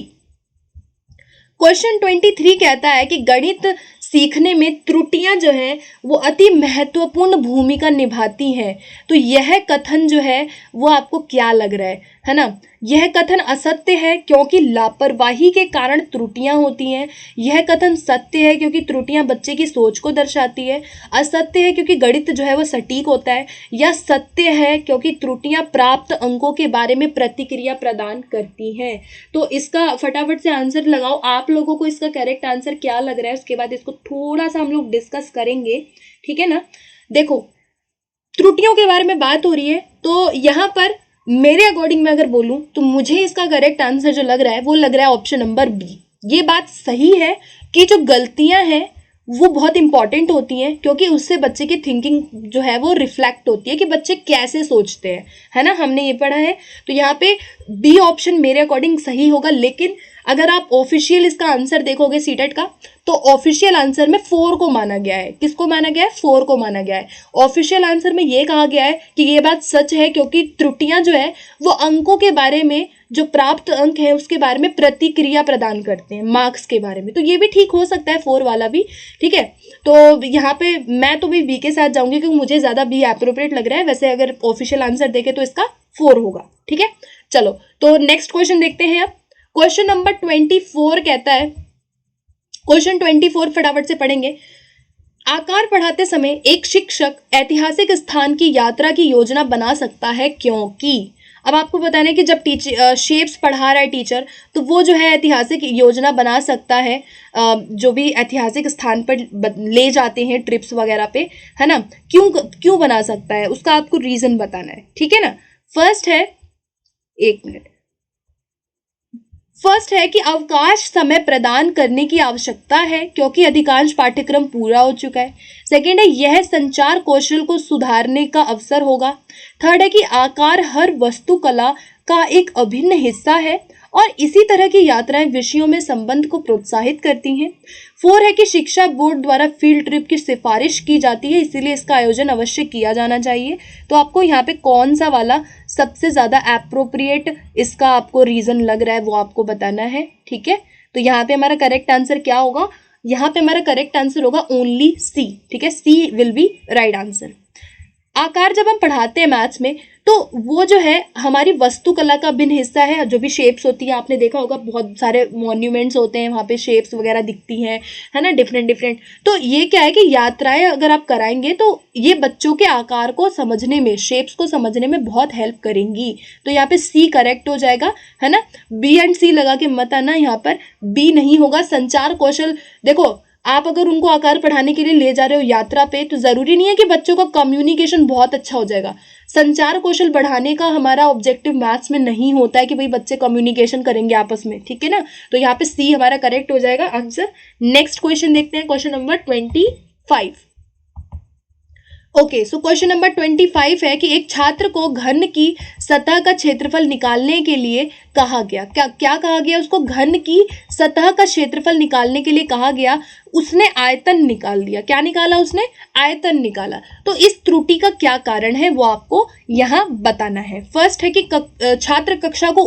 क्वेश्चन 23 कहता है कि गणित सीखने में त्रुटियां जो है वो अति महत्वपूर्ण भूमिका निभाती हैं। तो यह कथन जो है वो आपको क्या लग रहा है ना, यह कथन असत्य है क्योंकि लापरवाही के कारण त्रुटियां होती हैं, यह कथन सत्य है क्योंकि त्रुटियां बच्चे की सोच को दर्शाती है, असत्य है क्योंकि गणित जो है वो सटीक होता है, या सत्य है क्योंकि त्रुटियां प्राप्त अंकों के बारे में प्रतिक्रिया प्रदान करती हैं। तो इसका फटाफट से आंसर लगाओ, आप लोगों को इसका करेक्ट आंसर क्या लग रहा है, उसके बाद इसको थोड़ा सा हम लोग डिस्कस करेंगे। ठीक है ना, देखो त्रुटियों के बारे में बात हो रही है, तो यहाँ पर मेरे अकॉर्डिंग मैं अगर बोलूं तो मुझे इसका करेक्ट आंसर जो लग रहा है वो लग रहा है ऑप्शन नंबर बी। ये बात सही है कि जो गलतियां हैं वो बहुत इंपॉर्टेंट होती हैं, क्योंकि उससे बच्चे की थिंकिंग जो है वो रिफ्लेक्ट होती है कि बच्चे कैसे सोचते हैं, है ना, हमने ये पढ़ा है। तो यहाँ पे बी ऑप्शन मेरे अकॉर्डिंग सही होगा, लेकिन अगर आप ऑफिशियल इसका आंसर देखोगे सीटेट का, तो ऑफिशियल आंसर में 4 को माना गया है। किसको माना गया है, 4 को माना गया है। ऑफिशियल आंसर में ये कहा गया है कि ये बात सच है क्योंकि त्रुटियां जो है वो अंकों के बारे में, जो प्राप्त अंक है उसके बारे में प्रतिक्रिया प्रदान करते हैं, मार्क्स के बारे में। तो ये भी ठीक हो सकता है, 4 वाला भी ठीक है। तो यहाँ पे मैं तो भी बी के साथ जाऊंगी क्योंकि मुझे ज्यादा बी एप्रोप्रिएट लग रहा है। वैसे अगर ऑफिशियल आंसर देखे तो इसका 4 होगा। ठीक है, चलो तो नेक्स्ट क्वेश्चन देखते हैं। अब क्वेश्चन नंबर 24 कहता है, क्वेश्चन 24 फटाफट से पढ़ेंगे। आकार पढ़ाते समय एक शिक्षक ऐतिहासिक स्थान की यात्रा की योजना बना सकता है क्योंकि, अब आपको बताना है कि जब शेप्स पढ़ा रहा है टीचर तो वो जो है ऐतिहासिक योजना बना सकता है, जो भी ऐतिहासिक स्थान पर ले जाते हैं ट्रिप्स वगैरह पे, है ना, क्यों बना सकता है, उसका आपको रीजन बताना है। ठीक है ना, फर्स्ट है, एक मिनट, फर्स्ट है कि अवकाश समय प्रदान करने की आवश्यकता है क्योंकि अधिकांश पाठ्यक्रम पूरा हो चुका है। सेकेंड है यह संचार कौशल को सुधारने का अवसर होगा। थर्ड है कि आकार हर वस्तुकला का एक अभिन्न हिस्सा है। और इसी तरह की यात्राएं विषयों में संबंध को प्रोत्साहित करती हैं। 4 है कि शिक्षा बोर्ड द्वारा फील्ड ट्रिप की सिफारिश की जाती है, इसीलिए इसका आयोजन अवश्य किया जाना चाहिए। तो आपको यहाँ पे कौन सा वाला सबसे ज्यादा एप्रोप्रिएट इसका आपको रीजन लग रहा है वो आपको बताना है, ठीक है। तो यहाँ पे हमारा करेक्ट आंसर क्या होगा, यहाँ पे हमारा करेक्ट आंसर होगा ओनली सी, ठीक है, सी विल बी राइट आंसर। आकार जब हम पढ़ाते हैं मैथ्स में तो वो जो है हमारी वास्तुकला का भिन्न हिस्सा है। जो भी शेप्स होती है आपने देखा होगा, बहुत सारे मॉन्यूमेंट्स होते हैं, वहाँ पे शेप्स वगैरह दिखती हैं, है ना, डिफरेंट डिफरेंट। तो ये क्या है कि यात्राएं अगर आप कराएंगे तो ये बच्चों के आकार को समझने में, शेप्स को समझने में बहुत हेल्प करेंगी। तो यहाँ पे सी करेक्ट हो जाएगा, है ना। बी एंड सी लगा के मत आना, यहाँ पर बी नहीं होगा। संचार कौशल, देखो आप अगर उनको आकार पढ़ाने के लिए ले जा रहे हो यात्रा पे तो जरूरी नहीं है कि बच्चों का कम्युनिकेशन बहुत अच्छा हो जाएगा। संचार कौशल बढ़ाने का हमारा ऑब्जेक्टिव मैथ्स में नहीं होता है कि भाई बच्चे कम्युनिकेशन करेंगे आपस में, ठीक है ना। तो यहाँ पे सी हमारा करेक्ट हो जाएगा आंसर। नेक्स्ट क्वेश्चन देखते हैं, question number 25। Okay, so question number 25 है कि एक छात्र को घन की सतह का क्षेत्रफल निकालने के लिए कहा गया। क्या कहा गया उसको? घन की सतह का क्षेत्रफल निकालने के लिए कहा गया। उसने आयतन निकाल दिया। क्या निकाला उसने? आयतन निकाला। तो इस त्रुटि का क्या कारण है वो आपको यहाँ बताना है। फर्स्ट है कि छात्र कक्षा को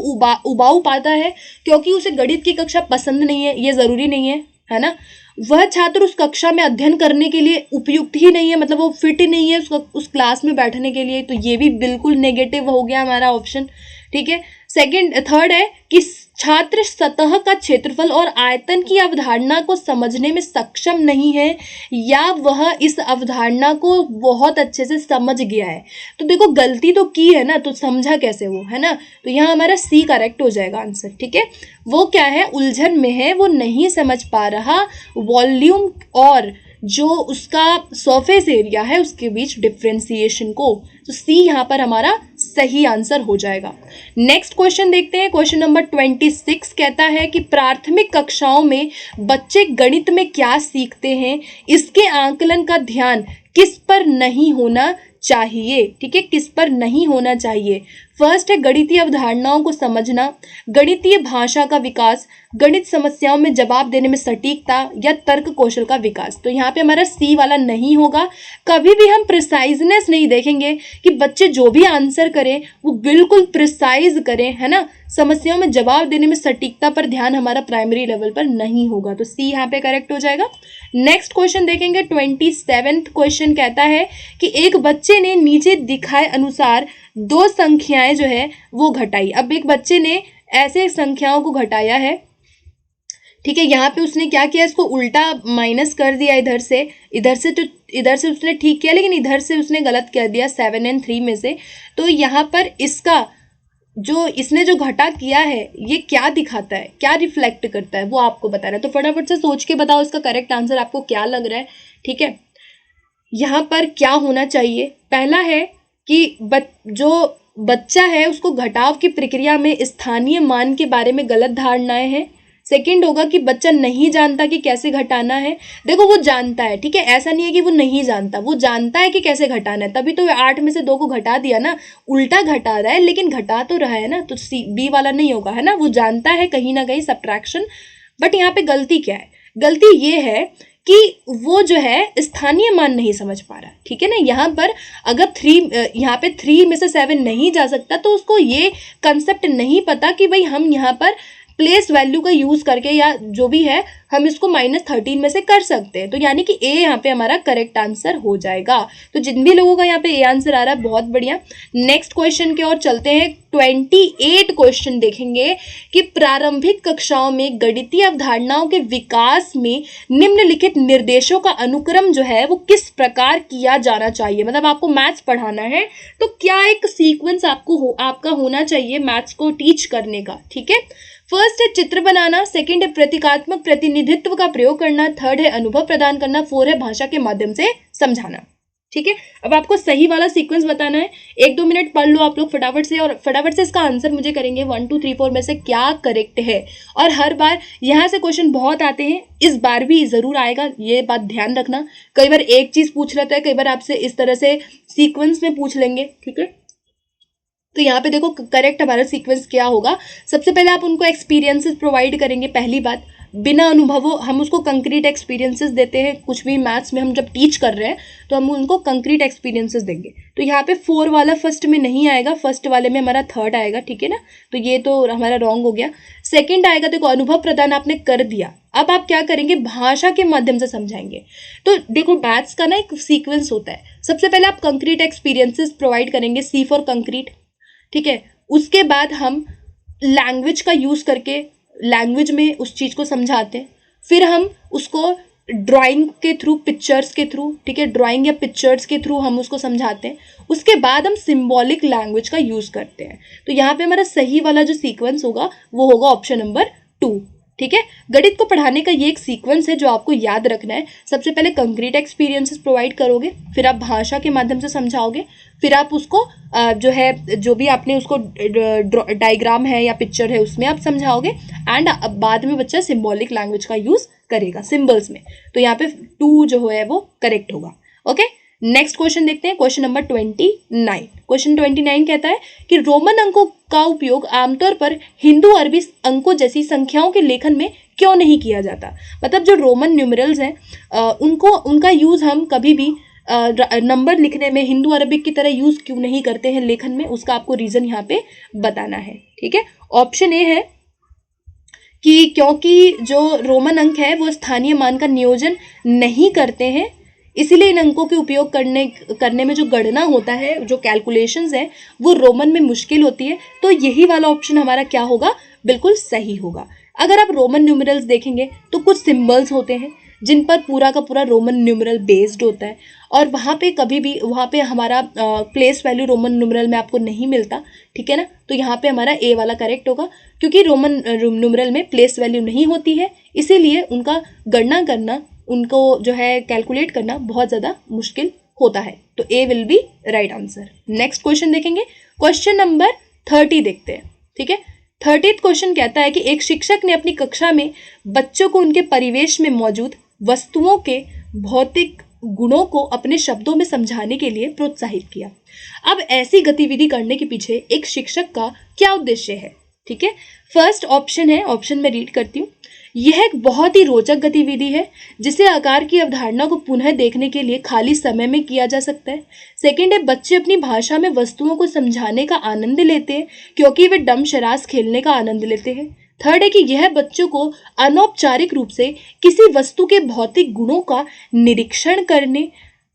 उबाऊ पाता है क्योंकि उसे गणित की कक्षा पसंद नहीं है। ये जरूरी नहीं है ना। वह छात्र उस कक्षा में अध्ययन करने के लिए उपयुक्त ही नहीं है, मतलब वो फिट ही नहीं है उस क्लास में बैठने के लिए। तो ये भी बिल्कुल नेगेटिव हो गया हमारा ऑप्शन, ठीक है। थर्ड है कि छात्र सतह का क्षेत्रफल और आयतन की अवधारणा को समझने में सक्षम नहीं है या वह इस अवधारणा को बहुत अच्छे से समझ गया है। तो देखो गलती तो की है ना, तो समझा कैसे वो, है ना। तो यहाँ हमारा सी करेक्ट हो जाएगा आंसर, ठीक है। वो क्या है, उलझन में है, वो नहीं समझ पा रहा वॉल्यूम और जो उसका सरफेस एरिया है उसके बीच डिफ्रेंसिएशन को। तो सी यहाँ पर हमारा सही आंसर हो जाएगा। नेक्स्ट क्वेश्चन देखते हैं, क्वेश्चन नंबर 26 कहता है कि प्राथमिक कक्षाओं में बच्चे गणित में क्या सीखते हैं, इसके आंकलन का ध्यान किस पर नहीं होना चाहिए, ठीक है, किस पर नहीं होना चाहिए। फर्स्ट है गणितीय अवधारणाओं को समझना, गणितीय भाषा का विकास, गणित समस्याओं में जवाब देने में सटीकता या तर्क कौशल का विकास। तो यहाँ पे हमारा सी वाला नहीं होगा। कभी भी हम प्रिसाइजनेस नहीं देखेंगे कि बच्चे जो भी आंसर करें वो बिल्कुल प्रिसाइज करें, है ना। समस्याओं में जवाब देने में सटीकता पर ध्यान हमारा प्राइमरी लेवल पर नहीं होगा। तो सी यहाँ पे करेक्ट हो जाएगा। नेक्स्ट क्वेश्चन देखेंगे, 27वां क्वेश्चन कहता है कि एक बच्चे ने नीचे दिखाए अनुसार दो संख्याएं जो है वो घटाई। अब एक बच्चे ने ऐसे संख्याओं को घटाया है, ठीक है। यहाँ पे उसने क्या किया, इसको उल्टा माइनस कर दिया इधर से उसने ठीक किया, लेकिन इधर से उसने गलत कर दिया 7 और 3 में से। तो यहाँ पर इसका इसने जो घटा किया है ये क्या दिखाता है, क्या रिफ्लेक्ट करता है वो आपको बता रहा है। तो फटाफट से सोच के बताओ इसका करेक्ट आंसर आपको क्या लग रहा है, ठीक है। यहाँ पर क्या होना चाहिए, पहला है कि जो बच्चा है उसको घटाव की प्रक्रिया में स्थानीय मान के बारे में गलत धारणाएं हैं। सेकंड होगा कि बच्चा नहीं जानता कि कैसे घटाना है। देखो वो जानता है, ठीक है, ऐसा नहीं है कि वो नहीं जानता, वो जानता है कि कैसे घटाना है, तभी तो 8 में से 2 को घटा दिया ना। उल्टा घटा रहा है लेकिन घटा तो रहा है ना, तो सी बी वाला नहीं होगा, है ना। वो जानता है कहीं ना कहीं सब्ट्रैक्शन, बट यहाँ पे गलती क्या है, गलती ये है कि वो जो है स्थानीय मान नहीं समझ पा रहा, ठीक है ना। यहाँ पर अगर यहाँ पे 3 में से 7 नहीं जा सकता तो उसको ये कंसेप्ट नहीं पता कि भाई हम यहाँ पर प्लेस वैल्यू का यूज करके या जो भी है हम इसको -13 में से कर सकते हैं। तो यानी कि ए यहाँ पे हमारा करेक्ट आंसर हो जाएगा। तो जिन भी लोगों का यहाँ पे ए आंसर आ रहा है बहुत बढ़िया। नेक्स्ट क्वेश्चन की ओर चलते हैं। 28 क्वेश्चन देखेंगे कि प्रारंभिक कक्षाओं में गणितीय अवधारणाओं के विकास में निम्नलिखित निर्देशों का अनुक्रम जो है वो किस प्रकार किया जाना चाहिए। मतलब आपको मैथ्स पढ़ाना है तो क्या एक सीक्वेंस आपका होना चाहिए मैथ्स को टीच करने का, ठीक है। फर्स्ट है चित्र बनाना, सेकंड है प्रतीकात्मक प्रतिनिधित्व का प्रयोग करना, थर्ड है अनुभव प्रदान करना, 4 है भाषा के माध्यम से समझाना, ठीक है। अब आपको सही वाला सीक्वेंस बताना है। 1-2 मिनट पढ़ लो आप लोग फटाफट से, और फटाफट से इसका आंसर मुझे करेंगे 1 2 3 4 में से क्या करेक्ट है। और हर बार यहाँ से क्वेश्चन बहुत आते हैं, इस बार भी जरूर आएगा, ये बात ध्यान रखना। कई बार एक चीज पूछ लेता है, कई बार आपसे इस तरह से सीक्वेंस में पूछ लेंगे, ठीक है। तो यहाँ पे देखो करेक्ट हमारा सीक्वेंस क्या होगा। सबसे पहले आप उनको एक्सपीरियंसेस प्रोवाइड करेंगे। पहली बात, बिना अनुभवों हम उसको कंक्रीट एक्सपीरियंसेस देते हैं। कुछ भी मैथ्स में हम जब टीच कर रहे हैं तो हम उनको कंक्रीट एक्सपीरियंसेस देंगे। तो यहाँ पे 4 वाला फर्स्ट में नहीं आएगा, फर्स्ट वाले में हमारा थर्ड आएगा, ठीक है ना। तो ये तो हमारा रॉन्ग हो गया। सेकेंड आएगा, देखो अनुभव प्रदान आपने कर दिया, अब आप क्या करेंगे, भाषा के माध्यम से समझाएंगे। तो देखो मैथ्स का ना एक सीक्वेंस होता है। सबसे पहले आप कंक्रीट एक्सपीरियंसेस प्रोवाइड करेंगे, सी फॉर कंक्रीट, ठीक है। उसके बाद हम लैंग्वेज का यूज करके लैंग्वेज में उस चीज को समझाते हैं। फिर हम उसको ड्राइंग के थ्रू, पिक्चर्स के थ्रू, ठीक है, ड्राइंग या पिक्चर्स के थ्रू हम उसको समझाते हैं। उसके बाद हम सिंबॉलिक लैंग्वेज का यूज करते हैं। तो यहाँ पे हमारा सही वाला जो सीक्वेंस होगा वो होगा ऑप्शन नंबर 2, ठीक है। गणित को पढ़ाने का ये एक सीक्वेंस है जो आपको याद रखना है। सबसे पहले कंक्रीट एक्सपीरियंसेस प्रोवाइड करोगे, फिर आप भाषा के माध्यम से समझाओगे, फिर आप उसको जो है, जो भी आपने उसको डायग्राम है या पिक्चर है उसमें आप समझाओगे, एंड बाद में बच्चा सिंबॉलिक लैंग्वेज का यूज करेगा सिंबल्स में। तो यहाँ पे 2 जो है वो करेक्ट होगा। ओके, नेक्स्ट क्वेश्चन देखते हैं, क्वेश्चन नंबर 29। क्वेश्चन 29 कहता है कि रोमन अंकों का उपयोग आमतौर पर हिंदू अरबी अंकों जैसी संख्याओं के लेखन में क्यों नहीं किया जाता। मतलब जो रोमन न्यूमरल्स हैं उनका यूज हम कभी भी नंबर लिखने में हिंदू अरबिक की तरह यूज क्यों नहीं करते हैं लेखन में, उसका आपको रीजन यहाँ पे बताना है, ठीक है। ऑप्शन ए है कि क्योंकि जो रोमन अंक है वो स्थानीय मान का नियोजन नहीं करते हैं, इसीलिए इन अंकों के उपयोग करने में जो गणना होता है, जो कैलकुलेशंस है, वो रोमन में मुश्किल होती है। तो यही वाला ऑप्शन हमारा क्या होगा, बिल्कुल सही होगा। अगर आप रोमन न्यूमरल्स देखेंगे तो कुछ सिंबल्स होते हैं जिन पर पूरा का पूरा रोमन न्यूमरल बेस्ड होता है, और वहाँ पे कभी भी वहाँ पे हमारा प्लेस वैल्यू रोमन न्यूमरल में आपको नहीं मिलता, ठीक है ना। तो यहाँ पे हमारा ए वाला करेक्ट होगा, क्योंकि रोमन न्यूमरल में प्लेस वैल्यू नहीं होती है, इसीलिए उनका गणना करना, उनको जो है कैलकुलेट करना बहुत ज़्यादा मुश्किल होता है। तो A will be right answer. Next question देखेंगे, क्वेश्चन नंबर 30 देखते हैं, ठीक है। 30th क्वेश्चन कहता है कि एक शिक्षक ने अपनी कक्षा में बच्चों को उनके परिवेश में मौजूद वस्तुओं के भौतिक गुणों को अपने शब्दों में समझाने के लिए प्रोत्साहित किया। अब ऐसी गतिविधि करने के पीछे एक शिक्षक का क्या उद्देश्य है, ठीक है। फर्स्ट ऑप्शन है, ऑप्शन में रीड करती हूँ, यह एक बहुत ही रोचक गतिविधि है जिसे आकार की अवधारणा को पुनः देखने के लिए खाली समय में किया जा सकता है। सेकंड है, बच्चे अपनी भाषा में वस्तुओं को समझाने का आनंद लेते हैं क्योंकि वे डम शरास खेलने का आनंद लेते हैं। थर्ड है कि यह बच्चों को अनौपचारिक रूप से किसी वस्तु के भौतिक गुणों का निरीक्षण करने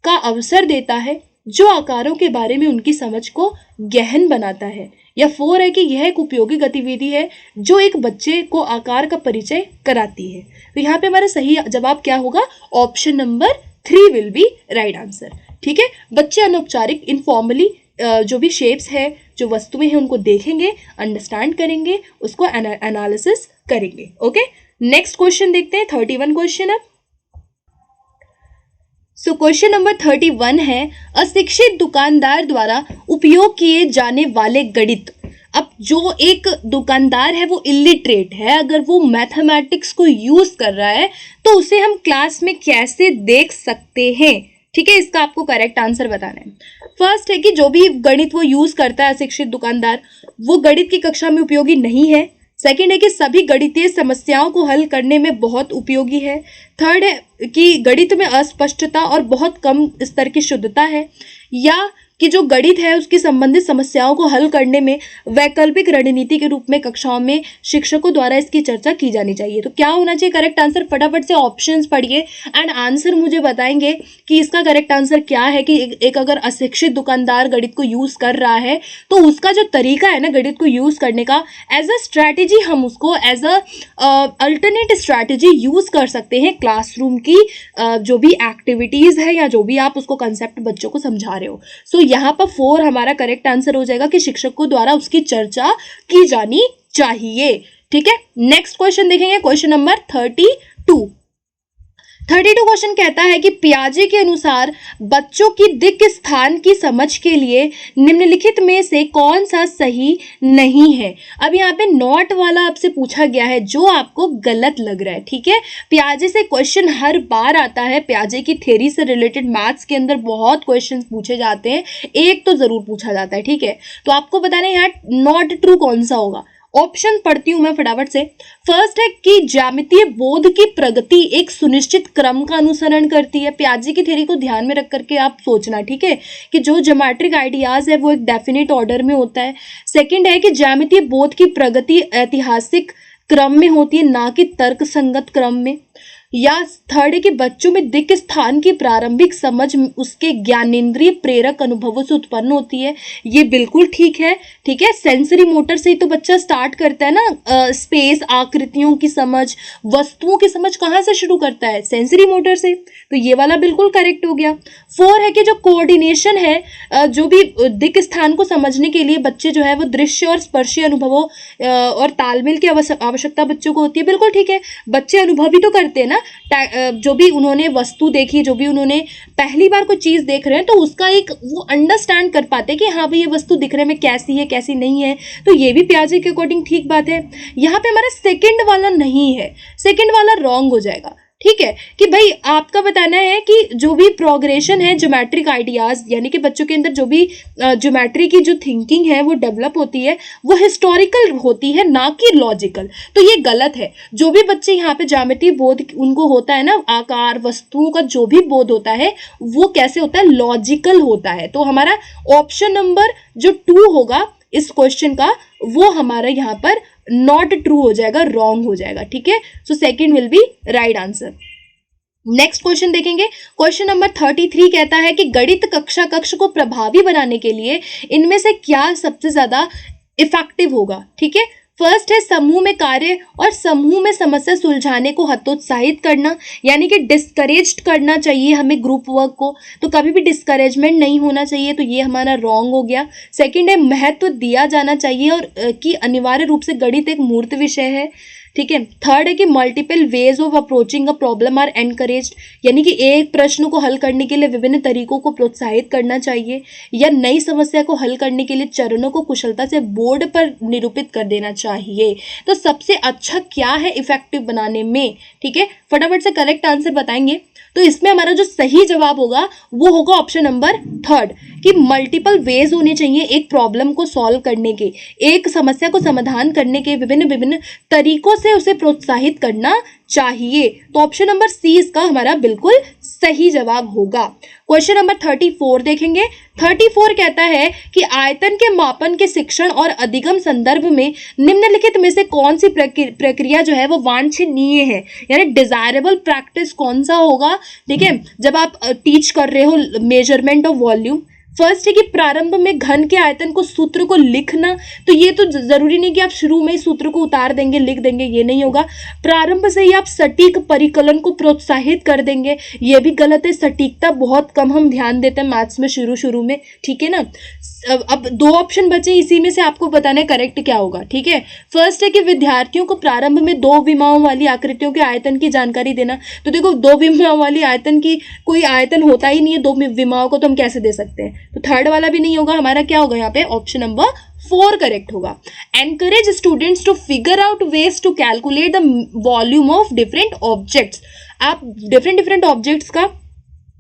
का अवसर देता है जो आकारों के बारे में उनकी समझ को गहन बनाता है। या 4 है कि यह एक उपयोगी गतिविधि है जो एक बच्चे को आकार का परिचय कराती है। तो यहाँ पे हमारा सही जवाब क्या होगा, option number 3 will be right answer, ठीक है। बच्चे अनौपचारिक इनफॉर्मली जो भी शेप्स है, जो वस्तुएं हैं, उनको देखेंगे, अंडरस्टैंड करेंगे, उसको एनालिसिस करेंगे। ओके, नेक्स्ट क्वेश्चन देखते हैं, 31 क्वेश्चन है। सो क्वेश्चन नंबर 31 है, अशिक्षित दुकानदार द्वारा उपयोग किए जाने वाले गणित। अब जो एक दुकानदार है वो इलिटरेट है, अगर वो मैथमेटिक्स को यूज कर रहा है तो उसे हम क्लास में कैसे देख सकते हैं, ठीक है। इसका आपको करेक्ट आंसर बताना है। फर्स्ट है कि जो भी गणित वो यूज करता है अशिक्षित दुकानदार, वो गणित की कक्षा में उपयोगी नहीं है। सेकंड है कि सभी गणितीय समस्याओं को हल करने में बहुत उपयोगी है। थर्ड है कि गणित में अस्पष्टता और बहुत कम स्तर की शुद्धता है, या कि जो गणित है उसकी संबंधित समस्याओं को हल करने में वैकल्पिक रणनीति के रूप में कक्षाओं में शिक्षकों द्वारा इसकी चर्चा की जानी चाहिए। तो क्या होना चाहिए करेक्ट आंसर, फटाफट से ऑप्शंस पढ़िए एंड आंसर मुझे बताएंगे कि इसका करेक्ट आंसर क्या है। कि एक अगर अशिक्षित दुकानदार गणित को यूज कर रहा है तो उसका जो तरीका है ना गणित को यूज करने का, एज अ स्ट्रैटेजी हम उसको as a alternate strategy use कर सकते हैं क्लासरूम की जो भी एक्टिविटीज है या जो भी आप उसको कंसेप्ट बच्चों को समझा रहे हो। सो यहाँ पर 4 हमारा करेक्ट आंसर हो जाएगा कि शिक्षकों द्वारा उसकी चर्चा की जानी चाहिए, ठीक है। नेक्स्ट क्वेश्चन देखेंगे, क्वेश्चन नंबर 32। 32 क्वेश्चन कहता है कि पियाजे के अनुसार बच्चों की दिक् स्थान की समझ के लिए निम्नलिखित में से कौन सा सही नहीं है। अब यहाँ पे नॉट वाला आपसे पूछा गया है जो आपको गलत लग रहा है, ठीक है। पियाजे से क्वेश्चन हर बार आता है, पियाजे की थ्योरी से रिलेटेड मैथ्स के अंदर बहुत क्वेश्चन पूछे जाते हैं, एक तो जरूर पूछा जाता है, ठीक है। तो आपको बताना है यहाँ नॉट ट्रू कौन सा होगा। ऑप्शन पढ़ती हूं मैं फटाफट से। फर्स्ट है कि ज्यामितीय बोध की प्रगति एक सुनिश्चित क्रम का अनुसरण करती है। पियाजे की थ्योरी को ध्यान में रख करके आप सोचना, ठीक है, कि जो ज्योमेट्रिक आइडियाज है वो एक डेफिनेट ऑर्डर में होता है। सेकंड है कि ज्यामितीय बोध की प्रगति ऐतिहासिक क्रम में होती है, ना कि तर्क संगत क्रम में। या थर्ड है कि बच्चों में दिक् स्थान की प्रारंभिक समझ उसके ज्ञानेंद्रिय प्रेरक अनुभवों से उत्पन्न होती है। ये बिल्कुल ठीक है, ठीक है। सेंसरी मोटर से ही तो बच्चा स्टार्ट करता है ना, स्पेस, आकृतियों की समझ, वस्तुओं की समझ कहाँ से शुरू करता है, सेंसरी मोटर से। तो ये वाला बिल्कुल करेक्ट हो गया। 4 है कि जो कोऑर्डिनेशन है, जो भी दिक् स्थान को समझने के लिए बच्चे जो है वो दृश्य और स्पर्शीय अनुभवों और तालमेल की आवश्यकता बच्चों को होती है, बिल्कुल ठीक है। बच्चे अनुभव भी तो करते हैं ना, जो भी उन्होंने वस्तु देखी, जो भी उन्होंने पहली बार कोई चीज देख रहे हैं, तो उसका एक वो अंडरस्टैंड कर पाते हैं कि हाँ भाई ये वस्तु दिखने में कैसी है कैसी नहीं है। तो ये भी पियाजे के अकॉर्डिंग ठीक बात है। यहाँ पे हमारा सेकंड वाला नहीं है, सेकंड वाला रॉन्ग हो जाएगा, ठीक है। कि भाई आपका बताना है कि जो भी प्रोग्रेशन है ज्योमेट्रिक आइडियाज, यानी कि बच्चों के अंदर जो भी ज्योमेट्री की जो थिंकिंग है वो डेवलप होती है, वो हिस्टोरिकल होती है, ना कि लॉजिकल। तो ये गलत है। जो भी बच्चे यहाँ पे ज्यामितीय बोध उनको होता है ना, आकार वस्तुओं का जो भी बोध होता है वो कैसे होता है, लॉजिकल होता है। तो हमारा ऑप्शन नंबर जो 2 होगा इस क्वेश्चन का, वो हमारा यहाँ पर नॉट ट्रू हो जाएगा, रॉन्ग हो जाएगा, ठीक है। So second will be right answer. Next question देखेंगे। क्वेश्चन नंबर 33 कहता है कि गणित कक्षा कक्ष को प्रभावी बनाने के लिए इनमें से क्या सबसे ज्यादा इफेक्टिव होगा, ठीक है। फर्स्ट है समूह में कार्य और समूह में समस्या सुलझाने को हतोत्साहित करना, यानी कि डिस्करेज्ड करना चाहिए हमें ग्रुप वर्क को, तो कभी भी डिस्करेजमेंट नहीं होना चाहिए, तो ये हमारा रॉन्ग हो गया। सेकंड है महत्व दिया जाना चाहिए और कि अनिवार्य रूप से गणित एक मूर्त विषय है, ठीक है। थर्ड है कि multiple ways of approaching a problem are encouraged, यानी कि एक प्रश्न को हल करने के लिए विभिन्न तरीकों को प्रोत्साहित करना चाहिए, या नई समस्या को हल करने के लिए चरणों को कुशलता से बोर्ड पर निरूपित कर देना चाहिए। तो सबसे अच्छा क्या है इफेक्टिव बनाने में, ठीक है, फटाफट से करेक्ट आंसर बताएंगे। तो इसमें हमारा जो सही जवाब होगा वो होगा ऑप्शन नंबर 3 कि मल्टीपल वेज होने चाहिए एक प्रॉब्लम को सॉल्व करने के, एक समस्या को समाधान करने के विभिन्न विभिन्न तरीकों से उसे प्रोत्साहित करना चाहिए। तो ऑप्शन नंबर सी इसका हमारा बिल्कुल सही जवाब होगा। क्वेश्चन नंबर 34 देखेंगे। 34 कहता है कि आयतन के मापन के शिक्षण और अधिगम संदर्भ में निम्नलिखित में से कौन सी प्रक्रिया जो है वो वांछनीय है, यानी डिजायरेबल प्रैक्टिस कौन सा होगा, ठीक है, जब आप टीच कर रहे हो मेजरमेंट ऑफ वॉल्यूम। फर्स्ट है कि प्रारंभ में घन के आयतन को सूत्र को लिखना, तो ये तो जरूरी नहीं कि आप शुरू में ही सूत्र को उतार देंगे लिख देंगे, ये नहीं होगा। प्रारंभ से ही आप सटीक परिकलन को प्रोत्साहित कर देंगे, ये भी गलत है। सटीकता बहुत कम हम ध्यान देते हैं मैथ्स में शुरू में, ठीक है ना। अब 2 ऑप्शन बचे, इसी में से आपको बताना है करेक्ट क्या होगा, ठीक है। फर्स्ट है कि विद्यार्थियों को प्रारंभ में 2 विमाओं वाली आकृतियों के आयतन की जानकारी देना, तो देखो 2 विमाओं वाली आयतन की कोई आयतन होता ही नहीं है, 2 विमाओं को तो हम कैसे दे सकते हैं। तो थर्ड वाला भी नहीं होगा, हमारा क्या होगा यहाँ पे ऑप्शन नंबर 4 करेक्ट होगा। Encourage students to figure out ways to calculate the volume of different objects. आप डिफरेंट ऑब्जेक्ट्स का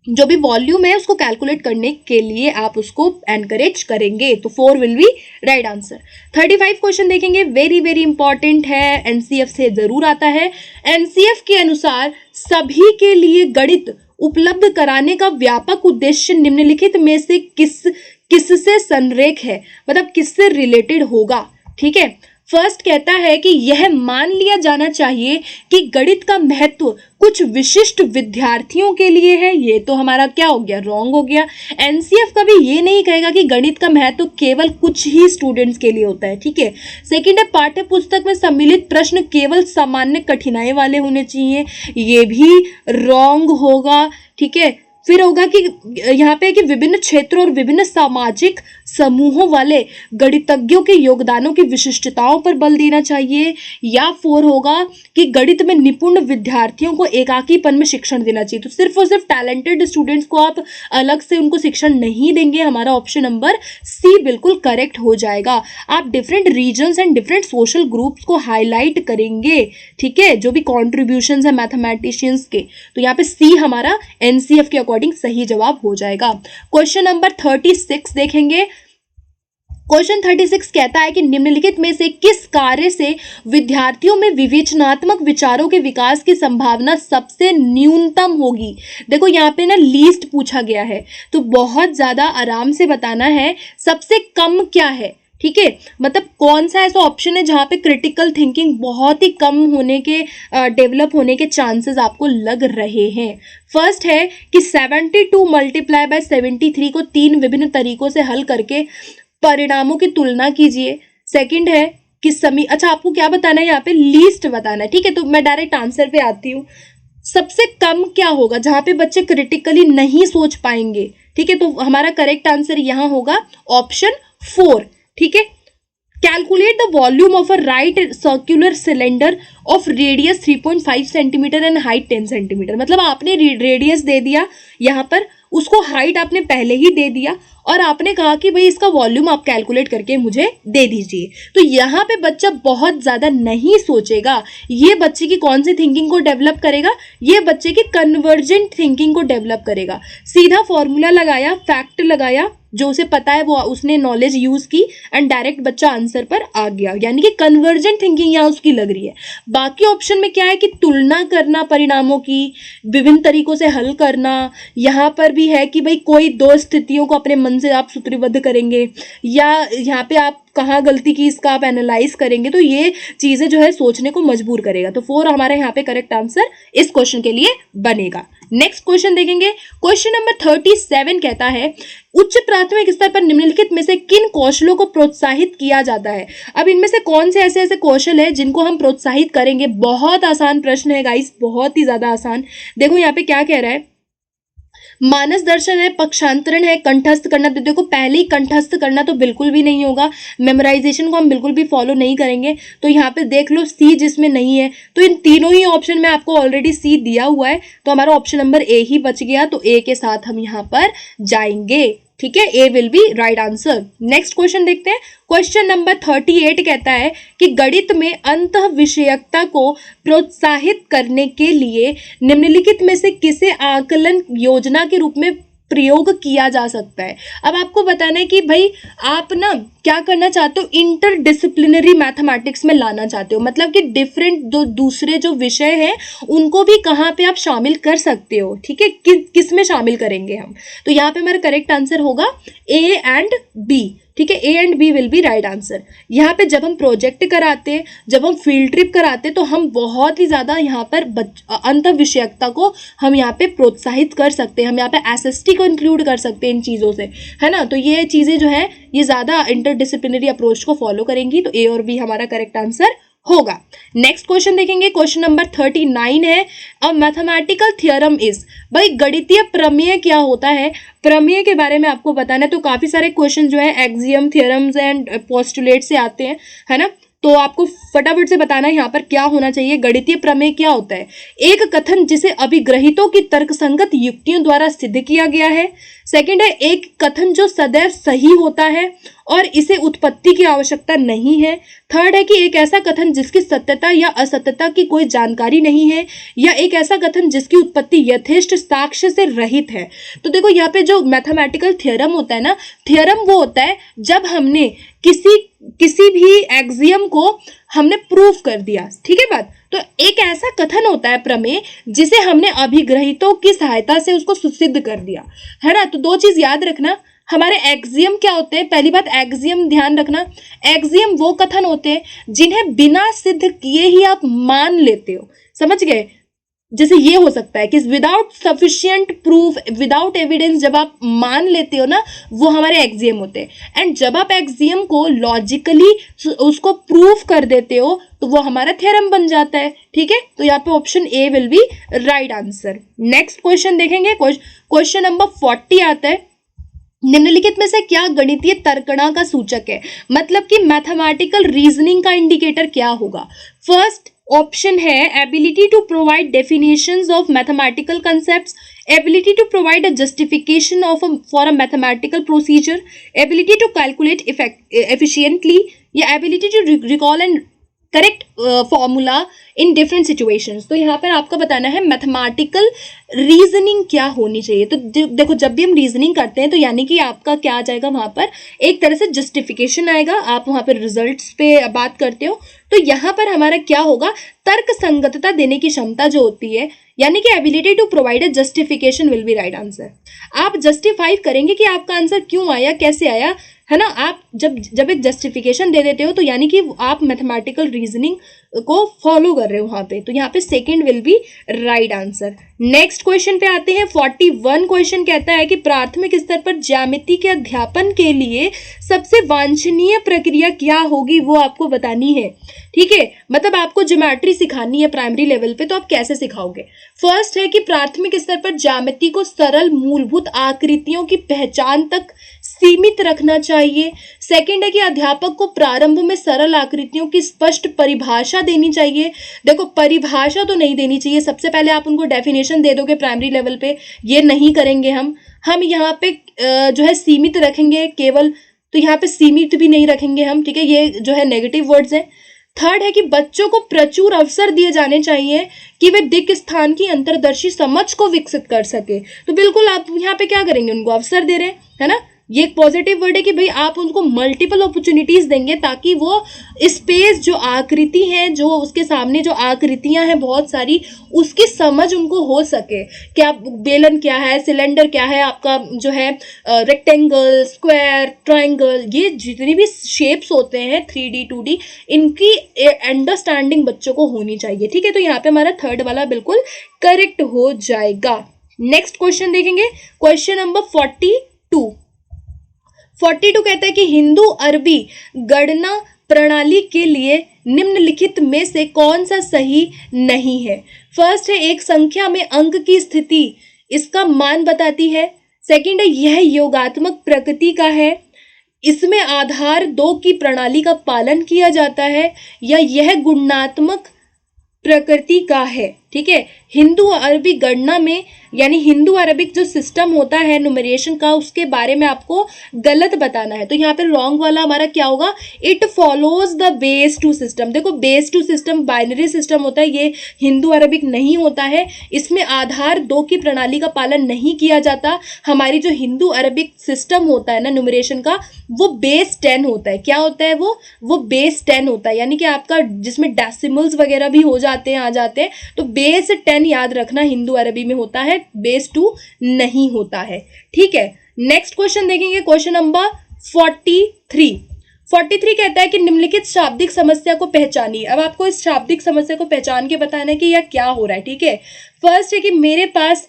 जो भी वॉल्यूम है उसको कैलकुलेट करने के लिए आप उसको एनकरेज करेंगे, तो 4 will be right answer. 35 question देखेंगे, वेरी इंपॉर्टेंट है, एनसीएफ से जरूर आता है। एनसीएफ के अनुसार सभी के लिए गणित उपलब्ध कराने का व्यापक उद्देश्य निम्नलिखित में से किससे संरेख है, मतलब किससे रिलेटेड होगा, ठीक है। फर्स्ट कहता है कि यह मान लिया जाना चाहिए कि गणित का महत्व कुछ विशिष्ट विद्यार्थियों के लिए है, ये तो हमारा क्या हो गया, रॉन्ग हो गया। एनसीएफ कभी ये नहीं कहेगा कि गणित का महत्व केवल कुछ ही स्टूडेंट्स के लिए होता है, ठीक है। सेकंड है पाठ्य पुस्तक में सम्मिलित प्रश्न केवल सामान्य कठिनाई वाले होने चाहिए, ये भी रॉन्ग होगा, ठीक है। फिर होगा कि यहाँ पे कि विभिन्न क्षेत्रों और विभिन्न सामाजिक समूहों वाले गणितज्ञों के योगदानों की विशिष्टताओं पर बल देना चाहिए। या 4 होगा कि गणित में निपुण विद्यार्थियों को एकाकीपन में शिक्षण देना चाहिए। तो सिर्फ और सिर्फ टैलेंटेड स्टूडेंट्स को आप अलग से उनको शिक्षण नहीं देंगे। हमारा ऑप्शन नंबर सी बिल्कुल करेक्ट हो जाएगा। आप different reasons and different social groups को हाईलाइट करेंगे, ठीक है, जो भी कॉन्ट्रीब्यूशंस है मैथमेटिशियंस के। तो यहाँ पे सी हमारा एनसीएफ के अकॉर्डिंग सही जवाब हो जाएगा। क्वेश्चन नंबर 36 देखेंगे। क्वेश्चन 36 कहता है कि निम्नलिखित में से किस कार्य से विद्यार्थियों में विवेचनात्मक विचारों के विकास की संभावना सबसे न्यूनतम होगी। देखो यहाँ पे ना लीस्ट पूछा गया है, तो बहुत ज्यादा आराम से बताना है सबसे कम क्या है, ठीक है, मतलब कौन सा ऐसा ऑप्शन है जहां पे क्रिटिकल थिंकिंग बहुत ही कम होने के डेवलप होने के चांसेस आपको लग रहे हैं। फर्स्ट है कि 72 मल्टीप्लाई बाय 73 को 3 विभिन्न तरीकों से हल करके परिणामों की तुलना कीजिए। सेकंड है कि अच्छा आपको क्या बताना है, यहाँ पे लीस्ट बताना है, ठीक है। तो मैं डायरेक्ट आंसर पे आती हूँ। सबसे कम क्या होगा जहां पे बच्चे क्रिटिकली नहीं सोच पाएंगे, ठीक है। तो हमारा करेक्ट आंसर यहाँ होगा ऑप्शन 4, ठीक है। Calculate the volume of a right circular cylinder of radius 3.5 centimetre and height 10 centimetre. मतलब आपने रेडियस दे दिया यहाँ पर, उसको हाइट आपने पहले ही दे दिया और आपने कहा कि भाई इसका वॉल्यूम आप कैलकुलेट करके मुझे दे दीजिए। तो यहाँ पे बच्चा बहुत ज्यादा नहीं सोचेगा। ये बच्चे की कौन सी थिंकिंग को डेवलप करेगा, ये बच्चे की कन्वर्जेंट थिंकिंग को डेवलप करेगा। सीधा फॉर्मूला लगाया, फैक्ट लगाया, जो उसे पता है वो उसने नॉलेज यूज की एंड डायरेक्ट बच्चा आंसर पर आ गया, यानी कि कन्वर्जेंट थिंकिंग यहाँ उसकी लग रही है। बाकी ऑप्शन में क्या है कि तुलना करना परिणामों की, विभिन्न तरीकों से हल करना। यहाँ पर भी है कि भाई कोई 2 स्थितियों को अपने मन से आप सूत्रीबद्ध करेंगे, या यहाँ पे आप कहाँ गलती की इसका आप एनालाइज करेंगे। तो ये चीजें जो है सोचने को मजबूर करेगा। तो 4 हमारे यहाँ पे करेक्ट आंसर इस क्वेश्चन के लिए बनेगा। नेक्स्ट क्वेश्चन देखेंगे। क्वेश्चन नंबर 37 कहता है उच्च प्राथमिक स्तर पर निम्नलिखित में से किन कौशलों को प्रोत्साहित किया जाता है। अब इनमें से कौन से ऐसे ऐसे कौशल है जिनको हम प्रोत्साहित करेंगे। बहुत आसान प्रश्न है गाइस, बहुत ही ज्यादा आसान। देखो यहाँ पे क्या कह रहा है, मानस दर्शन है, पक्षांतरण है, कंठस्थ करना। तो देखो पहले ही कंठस्थ करना तो बिल्कुल भी नहीं होगा, मेमोराइजेशन को हम बिल्कुल भी फॉलो नहीं करेंगे। तो यहाँ पे देख लो सी जिसमें नहीं है, तो इन तीनों ही ऑप्शन में आपको ऑलरेडी सी दिया हुआ है, तो हमारा ऑप्शन नंबर ए ही बच गया। तो ए के साथ हम यहाँ पर जाएंगे, ठीक है, A will be right answer. Next question देखते हैं। क्वेश्चन नंबर 38 कहता है कि गणित में अंतः विषयकता को प्रोत्साहित करने के लिए निम्नलिखित में से किसे आकलन योजना के रूप में प्रयोग किया जा सकता है। अब आपको बताना है कि भाई आप ना क्या करना चाहते हो, इंटरडिसिप्लिनरी मैथमेटिक्स में लाना चाहते हो, मतलब कि डिफरेंट दूसरे जो विषय हैं उनको भी कहाँ पे आप शामिल कर सकते हो, ठीक है, किस में शामिल करेंगे हम। तो यहाँ पे मेरा करेक्ट आंसर होगा ए एंड बी, ठीक है, A and B will be right answer. यहाँ पे जब हम प्रोजेक्ट कराते, जब हम फील्ड ट्रिप कराते, तो हम बहुत ही ज्यादा यहाँ पर अंत विषयकता को हम यहाँ पे प्रोत्साहित कर सकते हैं। हम यहाँ पे एसएसटी को इंक्लूड कर सकते हैं इन चीजों से, है ना। तो ये चीजें जो है ये ज्यादा इंटरडिसिप्लिनरी अप्रोच को फॉलो करेंगी। तो ए और बी हमारा करेक्ट आंसर होगा। नेक्स्ट क्वेश्चन देखेंगे। क्वेश्चन नंबर 39 है, अ मैथमेटिकल थ्योरम इज। भाई गणितीय प्रमेय क्या होता है, प्रमेय के बारे में आपको बताना है। तो काफी सारे क्वेश्चन जो है एक्सियम, थ्योरम्स एंड पोस्टुलेट से आते हैं, है ना। तो आपको फटाफट से बताना है यहाँ पर क्या होना चाहिए। गणितीय प्रमेय क्या होता है, एक कथन जिसे अभिग्रहितों की तर्कसंगत युक्तियों द्वारा सिद्ध किया गया है। सेकंड है एक कथन जो सदैव सही होता है और इसे उत्पत्ति की आवश्यकता नहीं है। थर्ड है कि एक ऐसा कथन जिसकी सत्यता या असत्यता की कोई जानकारी नहीं है, या एक ऐसा कथन जिसकी उत्पत्ति यथेष्ट साक्ष्य से रहित है। तो देखो यहाँ पे जो मैथमेटिकल थ्योरम होता है ना, थ्योरम वो होता है जब हमने किसी भी एक्सियम को हमने प्रूफ कर दिया, ठीक है बात। तो एक ऐसा कथन होता है प्रमेय जिसे हमने अभिग्रहितों की सहायता से उसको सुसिद्ध कर दिया, है ना। तो 2 चीज याद रखना, हमारे एक्सियम क्या होते हैं। पहली बात एक्सियम ध्यान रखना, एक्सियम वो कथन होते हैं जिन्हें बिना सिद्ध किए ही आप मान लेते हो, समझ गए। जैसे ये हो सकता है कि without sufficient proof, without evidence जब आप मान लेते हो ना, वो हमारे एक्सियम होते हैं। एंड जब आप एक्सियम को लॉजिकली उसको प्रूफ कर देते हो तो वो हमारा थ्योरम बन जाता है। ठीक है, तो यहाँ पे option A will be right answer. Next question देखेंगे, क्वेश्चन नंबर 40 आता है, निम्नलिखित में से क्या गणितीय तर्कणा का सूचक है, मतलब कि मैथमेटिकल रीजनिंग का इंडिकेटर क्या होगा। फर्स्ट ऑप्शन है ability to provide definitions of mathematical concepts, ability to provide a justification of for a mathematical procedure, ability to calculate efficiently, या ability to recall and correct formula in different situations. तो यहाँ पर आपको बताना है mathematical reasoning क्या होनी चाहिए। तो देखो, जब भी हम रीजनिंग करते हैं तो यानी कि आपका क्या आ जाएगा, वहां पर एक तरह से जस्टिफिकेशन आएगा, आप वहां पर रिजल्ट्स पे बात करते हो। तो यहाँ पर हमारा क्या होगा, तर्क संगतता देने की क्षमता जो होती है, यानी कि ability to provide a justification will be right answer. आप जस्टिफाई करेंगे कि आपका आंसर क्यों आया, कैसे आया, है ना। आप जब एक जस्टिफिकेशन दे देते हो तो यानी कि आप मैथमेटिकल रीजनिंग को फॉलो कर रहे हो वहां पे। तो यहाँ पे second will be right answer. Next question पे आते हैं। 41 क्वेश्चन कहता है कि प्राथमिक स्तर पर ज्यामिति के अध्यापन के लिए सबसे वांछनीय प्रक्रिया क्या होगी, वो आपको बतानी है। ठीक है, मतलब आपको ज्योमेट्री सिखानी है प्राइमरी लेवल पे, तो आप कैसे सिखाओगे। फर्स्ट है कि प्राथमिक स्तर पर ज्यामिति को सरल मूलभूत आकृतियों की पहचान तक सीमित रखना चाहिए। सेकंड है कि अध्यापक को प्रारंभ में सरल आकृतियों की स्पष्ट परिभाषा देनी चाहिए। देखो, परिभाषा तो नहीं देनी चाहिए, सबसे पहले आप उनको डेफिनेशन दे दोगे प्राइमरी लेवल पे, ये नहीं करेंगे हम यहाँ पे जो है सीमित रखेंगे केवल, तो यहाँ पे सीमित भी नहीं रखेंगे हम। ठीक है, ये जो है नेगेटिव वर्ड्स हैं। थर्ड है कि बच्चों को प्रचुर अवसर दिए जाने चाहिए कि वे दिक् स्थान की अंतर्दर्शी समझ को विकसित कर सके। तो बिल्कुल आप यहाँ पे क्या करेंगे, उनको अवसर दे रहे हैं, है ना। ये एक पॉजिटिव वर्ड है कि भाई आप उनको मल्टीपल अपॉर्चुनिटीज देंगे ताकि वो स्पेस जो आकृति है, जो उसके सामने जो आकृतियां हैं बहुत सारी, उसकी समझ उनको हो सके। क्या बेलन क्या है, सिलेंडर क्या है, आपका जो है रेक्टेंगल, स्क्वायर, ट्रायंगल, ये जितनी भी शेप्स होते हैं 3D 2D, इनकी अंडरस्टैंडिंग बच्चों को होनी चाहिए। ठीक है, तो यहाँ पे हमारा थर्ड वाला बिल्कुल करेक्ट हो जाएगा। नेक्स्ट क्वेश्चन देखेंगे, क्वेश्चन नंबर 42 कहता है कि हिंदू अरबी गणना प्रणाली के लिए निम्नलिखित में से कौन सा सही नहीं है। फर्स्ट है, एक संख्या में अंक की स्थिति इसका मान बताती है। सेकंड है, यह योगात्मक प्रकृति का है, इसमें आधार 2 की प्रणाली का पालन किया जाता है, या यह गुणात्मक प्रकृति का है। ठीक है, हिंदू अरबी गणना में यानी हिंदू अरबिक जो सिस्टम होता है न्यूमरेशन का, उसके बारे में आपको गलत बताना है। तो यहाँ पे रॉन्ग वाला हमारा क्या होगा, it follows the base two system. देखो, base two system binary system होता है, ये हिंदू अरबिक नहीं होता है। इसमें आधार 2 की प्रणाली का पालन नहीं किया जाता। हमारी जो हिंदू अरबिक सिस्टम होता है ना न्यूमरेशन का, वो बेस 10 होता है। क्या होता है वो बेस 10 होता है, यानी कि आपका जिसमें डेसिमल्स वगैरह भी हो जाते हैं, आ जाते हैं। तो बेस 10 याद रखना हिंदू अरबी में होता है, बेस 2 नहीं होता है। ठीक है, नेक्स्ट क्वेश्चन देखेंगे, क्वेश्चन नंबर 43 कहता है कि निम्नलिखित शाब्दिक समस्या को पहचानिए। अब आपको इस शाब्दिक समस्या को पहचान के बताना है कि यह क्या हो रहा है। ठीक है, फर्स्ट है कि मेरे पास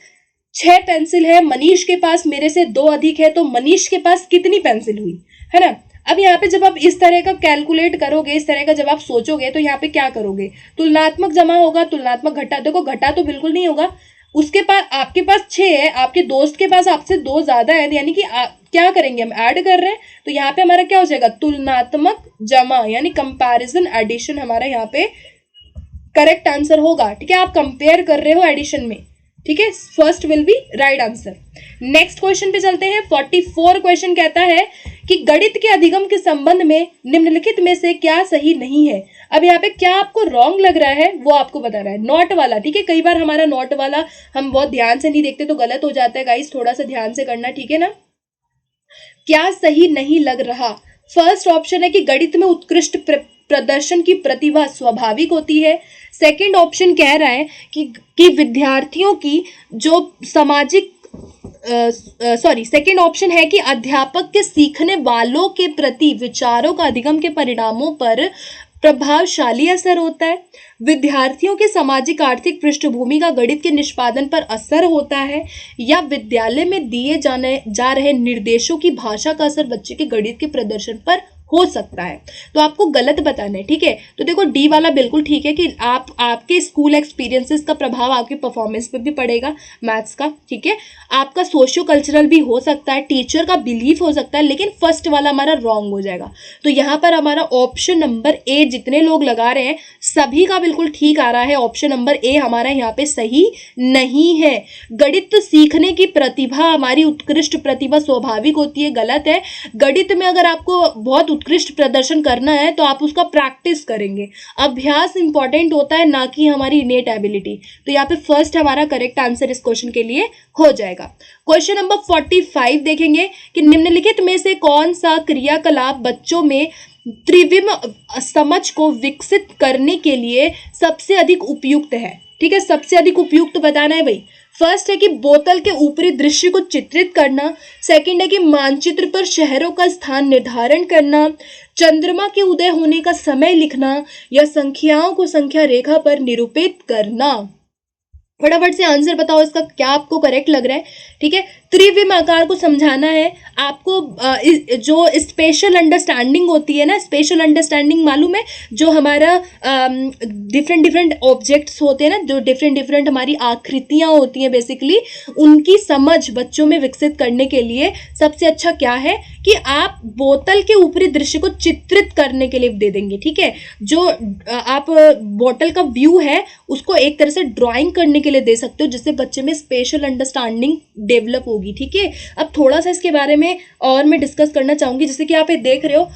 6 पेंसिल है, मनीष के पास मेरे से 2 अधिक है, तो मनीष के पास कितनी पेंसिल हुई, है ना। अब यहाँ पे जब आप इस तरह का कैलकुलेट करोगे, इस तरह का जब आप सोचोगे, तो यहाँ पे क्या करोगे, तुलनात्मक जमा होगा, तुलनात्मक घटा। देखो, घटा तो बिल्कुल नहीं होगा, उसके पास आपके पास 6 है, आपके दोस्त के पास आपसे 2 ज्यादा है, यानी कि क्या करेंगे, हम ऐड कर रहे हैं। तो यहाँ पे हमारा क्या हो जाएगा, तुलनात्मक जमा यानी कंपैरिजन एडिशन हमारा यहाँ पे करेक्ट आंसर होगा। ठीक है, आप कंपेयर कर रहे हो एडिशन में। ठीक है, first will be right answer. Next question पे चलते हैं। 44 क्वेश्चन कहता है कि गणित के अधिगम के संबंध में निम्नलिखित में से क्या सही नहीं है। अब यहाँ पे क्या आपको रॉन्ग लग रहा है वो आपको बताना है। नॉट वाला, ठीक है, कई बार हमारा नॉट वाला हम बहुत ध्यान से नहीं देखते तो गलत हो जाता है गाइस, थोड़ा सा ध्यान से करना। ठीक है ना, क्या सही नहीं लग रहा। फर्स्ट ऑप्शन है कि गणित में उत्कृष्ट प्रदर्शन की प्रतिभा स्वाभाविक होती है। सेकंड ऑप्शन कह रहा है कि विद्यार्थियों की जो सामाजिक सेकंड ऑप्शन है कि अध्यापक के सीखने वालों के प्रति विचारों का अधिगम के परिणामों पर प्रभावशाली असर होता है। विद्यार्थियों की सामाजिक आर्थिक पृष्ठभूमि का गणित के निष्पादन पर असर होता है, या विद्यालय में दिए जा रहे निर्देशों की भाषा का असर बच्चे के गणित के प्रदर्शन पर हो सकता है। तो आपको गलत बताना है, ठीक है। तो देखो डी वाला बिल्कुल ठीक है कि आपके स्कूल एक्सपीरियंसेस का प्रभाव आपके परफॉर्मेंस पे भी पड़ेगा मैथ्स का, ठीक है। आपका सोशियो कल्चरल भी हो सकता है, टीचर का बिलीफ हो सकता है, लेकिन फर्स्ट वाला हमारा रॉन्ग हो जाएगा। तो यहाँ पर हमारा ऑप्शन नंबर ए, जितने लोग लगा रहे हैं सभी का बिल्कुल ठीक आ रहा है। ऑप्शन नंबर ए हमारा यहाँ पे सही नहीं है। गणित सीखने की प्रतिभा, हमारी उत्कृष्ट प्रतिभा स्वाभाविक होती है, गलत है। गणित में अगर आपको बहुत उत्कृष्ट प्रदर्शन करना है तो आप उसका प्रैक्टिस करेंगे। अभ्यास इंपॉर्टेंट होता है, ना कि हमारी इनेट एबिलिटी। तो यहाँ पे फर्स्ट हमारा करेक्ट आंसर इस क्वेश्चन के लिए हो जाएगा। क्वेश्चन नंबर 45 देखेंगे कि निम्नलिखित में से कौन सा क्रियाकलाप बच्चों में त्रिविम समझ को विकसित करने के लिए सबसे अधिक उपयुक्त है, ठीक है। सबसे अधिक उपयुक्त बताना है भाई। फर्स्ट है कि बोतल के ऊपरी दृश्य को चित्रित करना, सेकंड है कि मानचित्र पर शहरों का स्थान निर्धारण करना, चंद्रमा के उदय होने का समय लिखना, या संख्याओं को संख्या रेखा पर निरूपित करना। फटाफट से आंसर बताओ इसका, क्या आपको करेक्ट लग रहा है, ठीक है। त्रिविम आकार को समझाना है आपको। जो स्पेशल अंडरस्टैंडिंग होती है ना, स्पेशल अंडरस्टैंडिंग मालूम है, जो हमारा डिफरेंट ऑब्जेक्ट्स होते हैं ना, जो डिफरेंट हमारी आकृतियां होती हैं, बेसिकली उनकी समझ बच्चों में विकसित करने के लिए सबसे अच्छा क्या है कि आप बोतल के ऊपरी दृश्य को चित्रित करने के लिए दे देंगे, ठीक है। जो आप बोतल का व्यू है उसको एक तरह से ड्राइंग करने के लिए दे सकते हो, जिससे बच्चे में स्पेशल अंडरस्टैंडिंग डेवलप होगी, ठीक है। अब थोड़ा सा इसके बारे में और मैं डिस्कस करना चाहूंगी। जैसे कि आप ये देख रहे हो,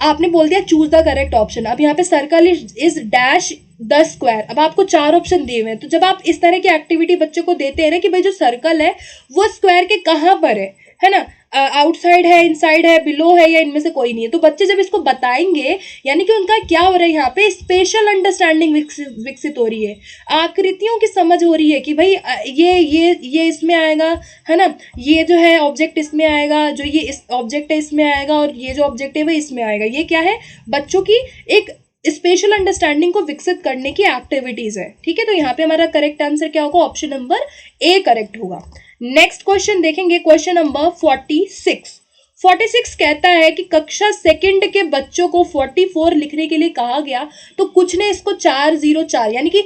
आपने बोल दिया चूज द करेक्ट ऑप्शन। अब यहाँ पे circle is dash the square. अब आपको 4 ऑप्शन दिए हुए हैं, तो जब आप इस तरह की एक्टिविटी बच्चों को देते हैं ना कि भाई जो सर्कल है वो स्क्वायर के कहाँ पर है ना, आउटसाइड है, इनसाइड है, बिलो है, या इनमें से कोई नहीं है, तो बच्चे जब इसको बताएंगे यानी कि उनका क्या हो रहा है, यहाँ पे स्पेशल अंडरस्टैंडिंग विकसित हो रही है, आकृतियों की समझ हो रही है कि भाई ये इसमें आएगा, है ना, ये जो है ऑब्जेक्ट इसमें आएगा, जो ये इस ऑब्जेक्ट है इसमें आएगा, और ये जो ऑब्जेक्ट है वो इसमें आएगा। ये क्या है, बच्चों की एक स्पेशल अंडरस्टैंडिंग को विकसित करने की एक्टिविटीज है, ठीक है। तो यहाँ पे हमारा करेक्ट आंसर क्या होगा, ऑप्शन नंबर ए करेक्ट होगा। नेक्स्ट क्वेश्चन देखेंगे, क्वेश्चन नंबर 46 कहता है कि कक्षा सेकंड के बच्चों को 44 लिखने के लिए कहा गया, तो कुछ ने इसको 404 यानी कि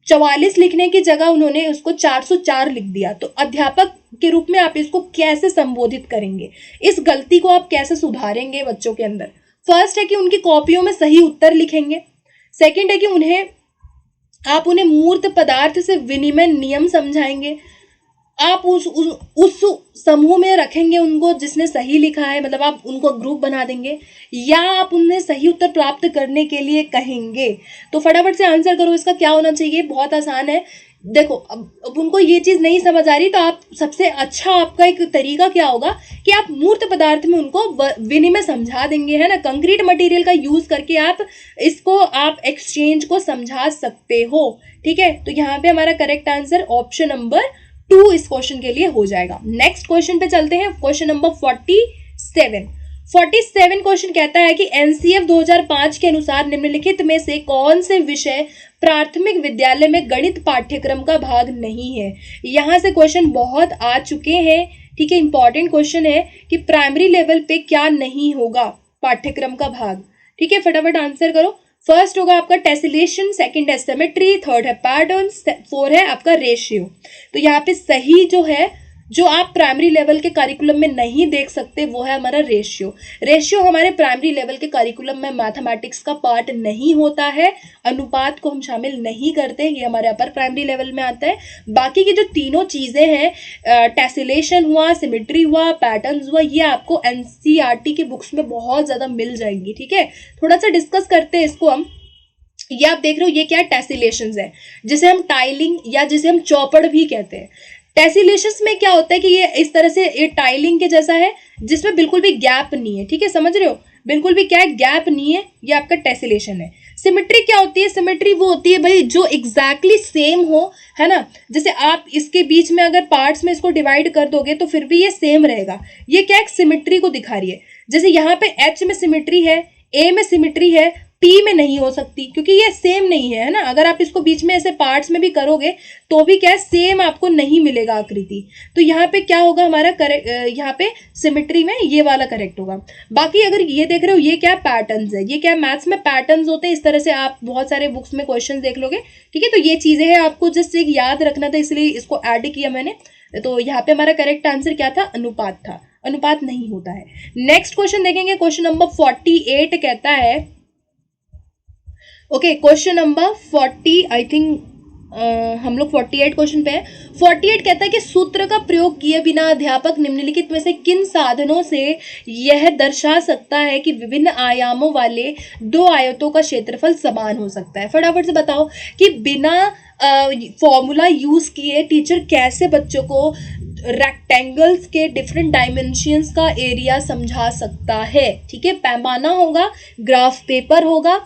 44 लिखने की जगह उन्होंने उसको 404 लिख दिया। तो अध्यापक के रूप में आप इसको कैसे संबोधित करेंगे, इस गलती को आप कैसे सुधारेंगे बच्चों के अंदर। फर्स्ट है कि उनकी कॉपियों में सही उत्तर लिखेंगे। सेकंड है कि आप उन्हें मूर्त पदार्थ से विनिमय नियम समझाएंगे। आप उस समूह में रखेंगे उनको जिसने सही लिखा है, मतलब आप उनको ग्रुप बना देंगे, या आप उन्हें सही उत्तर प्राप्त करने के लिए कहेंगे। तो फटाफट से आंसर करो, इसका क्या होना चाहिए, बहुत आसान है। देखो अब उनको ये चीज नहीं समझ आ रही, तो आप सबसे अच्छा आपका एक तरीका क्या होगा कि आप मूर्त पदार्थ में उनको विनिमय समझा देंगे, है ना। कंक्रीट मटेरियल का यूज करके आप एक्सचेंज को समझा सकते हो, ठीक है। तो यहाँ पे हमारा करेक्ट आंसर ऑप्शन नंबर 2 इस क्वेश्चन के लिए हो जाएगा। नेक्स्ट क्वेश्चन पे चलते हैं, क्वेश्चन नंबर 47 क्वेश्चन कहता है कि एनसीएफ 2005 के अनुसार निम्नलिखित में से कौन से विषय प्राथमिक विद्यालय में गणित पाठ्यक्रम का भाग नहीं है। यहां से क्वेश्चन बहुत आ चुके हैं, ठीक है। इंपॉर्टेंट क्वेश्चन है कि प्राइमरी लेवल पे क्या नहीं होगा पाठ्यक्रम का भाग, ठीक है। फटाफट आंसर करो। फर्स्ट होगा आपका टेसिलेशन, सेकंड है सिमेट्री, थर्ड है पैटर्न, 4 है आपका रेशियो। तो यहाँ पे सही जो है, जो आप प्राइमरी लेवल के करिकुलम में नहीं देख सकते, वो है हमारा रेशियो हमारे प्राइमरी लेवल के करिकुलम में मैथमेटिक्स का पार्ट नहीं होता है। अनुपात को हम शामिल नहीं करते, ये हमारे अपर प्राइमरी लेवल में आता है। बाकी की जो तीनों चीजें हैं, टेसिलेशन हुआ, सिमेट्री हुआ, पैटर्न्स हुआ, ये आपको एनसीईआरटी की बुक्स में बहुत ज्यादा मिल जाएंगी, ठीक है। थोड़ा सा डिस्कस करते हैं इसको हम। ये आप देख रहे हो, ये क्या टेसिलेशंस है, जिसे हम टाइलिंग या जिसे हम चौपड़ भी कहते हैं। टेसिलेशंस में क्या होता है कि ये इस तरह से ये टाइलिंग के जैसा है, जिसमें बिल्कुल भी गैप नहीं है, ठीक है, समझ रहे हो, बिल्कुल भी क्या है, गैप नहीं है, ये आपका टेसिलेशन है। सिमेट्री क्या होती है, सिमेट्री वो होती है भाई जो एग्जैक्टली सेम हो, है ना। जैसे आप इसके बीच में अगर पार्ट्स में इसको डिवाइड कर दोगे तो फिर भी ये सेम रहेगा। ये क्या एक सिमेट्री को दिखा रही है। जैसे यहाँ पे एच में सिमेट्री है, ए में सिमेट्री है, P टी में नहीं हो सकती क्योंकि ये सेम नहीं है ना। अगर आप इसको बीच में ऐसे पार्ट्स में भी करोगे तो भी क्या है, सेम आपको नहीं मिलेगा आकृति। तो यहाँ पे क्या होगा हमारा करेक्ट, यहाँ पे सिमेट्री में ये वाला करेक्ट होगा। बाकी अगर ये देख रहे हो, ये क्या पैटर्न्स है, ये क्या मैथ्स में पैटर्न्स होते हैं, इस तरह से आप बहुत सारे बुक्स में क्वेश्चन देख लोगे, ठीक है। तो ये चीजें हैं, आपको जस्ट एक याद रखना था, इसलिए इसको ऐड किया मैंने। तो यहाँ पे हमारा करेक्ट आंसर क्या था, अनुपात था। अनुपात नहीं होता है। नेक्स्ट क्वेश्चन देखेंगे, क्वेश्चन नंबर 48 कहता है, okay question number 40, I think हम लोग 48 क्वेश्चन पे है। 48 कहता है कि सूत्र का प्रयोग किए बिना अध्यापक निम्नलिखित में से किन साधनों से यह दर्शा सकता है कि विभिन्न आयामों वाले दो आयतों का क्षेत्रफल समान हो सकता है। फटाफट से बताओ कि बिना फॉर्मूला यूज किए टीचर कैसे बच्चों को रेक्टेंगल्स के डिफरेंट डायमेंशंस का एरिया समझा सकता है। ठीक है, पैमाना होगा, ग्राफ पेपर होगा,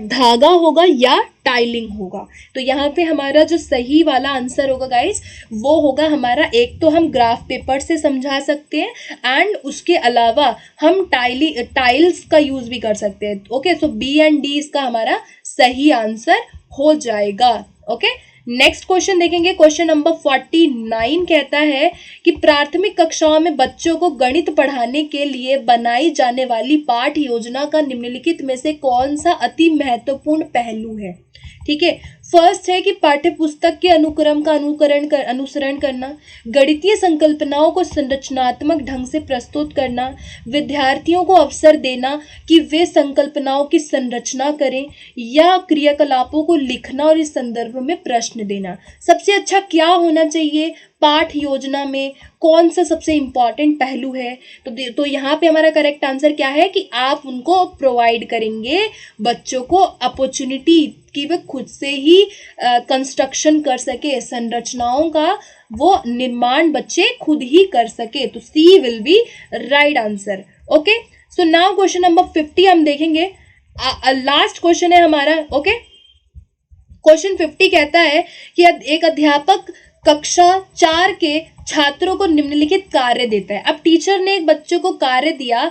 धागा होगा या टाइलिंग होगा। तो यहाँ पे हमारा जो सही वाला आंसर होगा गाइस, वो होगा हमारा, एक तो हम ग्राफ पेपर से समझा सकते हैं एंड उसके अलावा हम टाइल्स का यूज भी कर सकते हैं। Okay, so B and D इसका हमारा सही आंसर हो जाएगा। ओके, नेक्स्ट क्वेश्चन देखेंगे, क्वेश्चन नंबर 49 कहता है कि प्राथमिक कक्षाओं में बच्चों को गणित पढ़ाने के लिए बनाई जाने वाली पाठ योजना का निम्नलिखित में से कौन सा अति महत्वपूर्ण पहलू है। ठीक है, फर्स्ट है कि पाठ्य पुस्तक के अनुक्रम का अनुसरण करना, गणितीय संकल्पनाओं को संरचनात्मक ढंग से प्रस्तुत करना, विद्यार्थियों को अवसर देना कि वे संकल्पनाओं की संरचना करें, या क्रियाकलापों को लिखना और इस संदर्भ में प्रश्न देना। सबसे अच्छा क्या होना चाहिए पाठ योजना में, कौन सा सबसे इंपॉर्टेंट पहलू है। तो यहाँ पे हमारा करेक्ट आंसर क्या है कि आप उनको प्रोवाइड करेंगे बच्चों को अपॉर्चुनिटी कि वे खुद से ही कंस्ट्रक्शन कर सके, संरचनाओं का वो निर्माण बच्चे खुद ही कर सके। तो C will be right answer. Okay, so now question number 50 हम देखेंगे, लास्ट क्वेश्चन है हमारा। ओके, क्वेश्चन 50 कहता है कि एक अध्यापक कक्षा 4 के छात्रों को निम्नलिखित कार्य देता है। अब टीचर ने एक बच्चों को कार्य दिया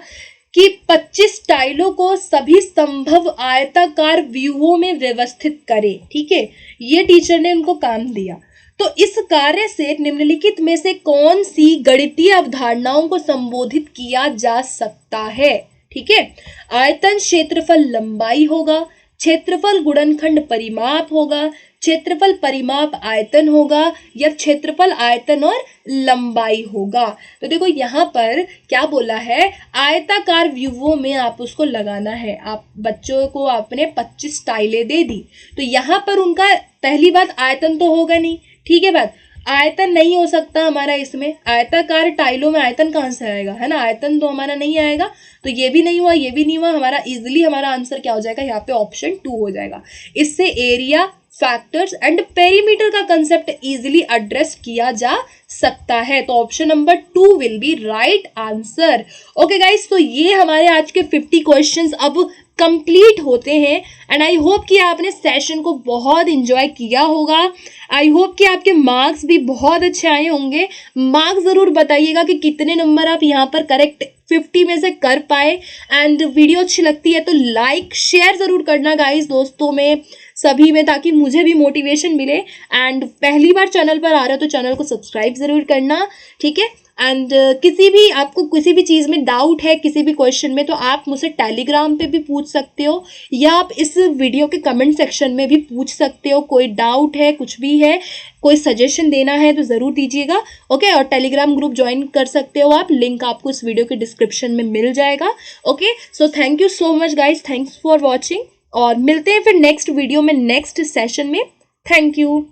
कि 25 टाइलों को सभी संभव आयताकार व्यूहों में व्यवस्थित करे। ठीक है, ये टीचर ने उनको काम दिया। तो इस कार्य से निम्नलिखित में से कौन सी गणितीय अवधारणाओं को संबोधित किया जा सकता है। ठीक है, आयतन क्षेत्रफल लंबाई होगा, क्षेत्रफल गुणनखंड परिमाप होगा, क्षेत्रफल परिमाप आयतन होगा, या क्षेत्रफल आयतन और लंबाई होगा। तो देखो यहाँ पर क्या बोला है, आयताकार व्यूहों में आप उसको लगाना है। आप बच्चों को आपने 25 टाइलें दे दी, तो यहाँ पर उनका पहली बात आयतन तो होगा नहीं। ठीक है बात, आयतन नहीं हो सकता हमारा इसमें, आयताकार टाइलों में आयतन कहाँ से आएगा, है ना, आयतन तो हमारा नहीं आएगा। तो ये भी नहीं हुआ, ये भी नहीं हुआ, हमारा इजिली हमारा आंसर क्या हो जाएगा, यहाँ पे ऑप्शन 2 हो जाएगा। इससे एरिया, फैक्टर्स एंड पेरीमीटर का कंसेप्ट इजिली एड्रेस किया जा सकता है। तो option number 2 will be right answer. Okay guys, तो ये हमारे आज के 50 क्वेश्चंस अब कंप्लीट होते हैं एंड आई होप कि आपने सेशन को बहुत एंजॉय किया होगा। आई होप कि आपके मार्क्स भी बहुत अच्छे आए होंगे। मार्क्स ज़रूर बताइएगा कि कितने नंबर आप यहाँ पर करेक्ट 50 में से कर पाए। एंड वीडियो अच्छी लगती है तो लाइक शेयर ज़रूर करना गाइस, दोस्तों में, सभी में, ताकि मुझे भी मोटिवेशन मिले। एंड पहली बार चैनल पर आ रहे हो तो चैनल को सब्सक्राइब ज़रूर करना। ठीक है, एंड किसी भी आपको किसी भी चीज़ में डाउट है, किसी भी क्वेश्चन में, तो आप मुझसे टेलीग्राम पे भी पूछ सकते हो, या आप इस वीडियो के कमेंट सेक्शन में भी पूछ सकते हो। कोई डाउट है, कुछ भी है, कोई सजेशन देना है तो ज़रूर दीजिएगा। ओके, और टेलीग्राम ग्रुप ज्वाइन कर सकते हो आप, लिंक आपको इस वीडियो के डिस्क्रिप्शन में मिल जाएगा। Okay, so thank you so much guys, thanks for watching, और मिलते हैं फिर नेक्स्ट वीडियो में, नेक्स्ट सेशन में। Thank you.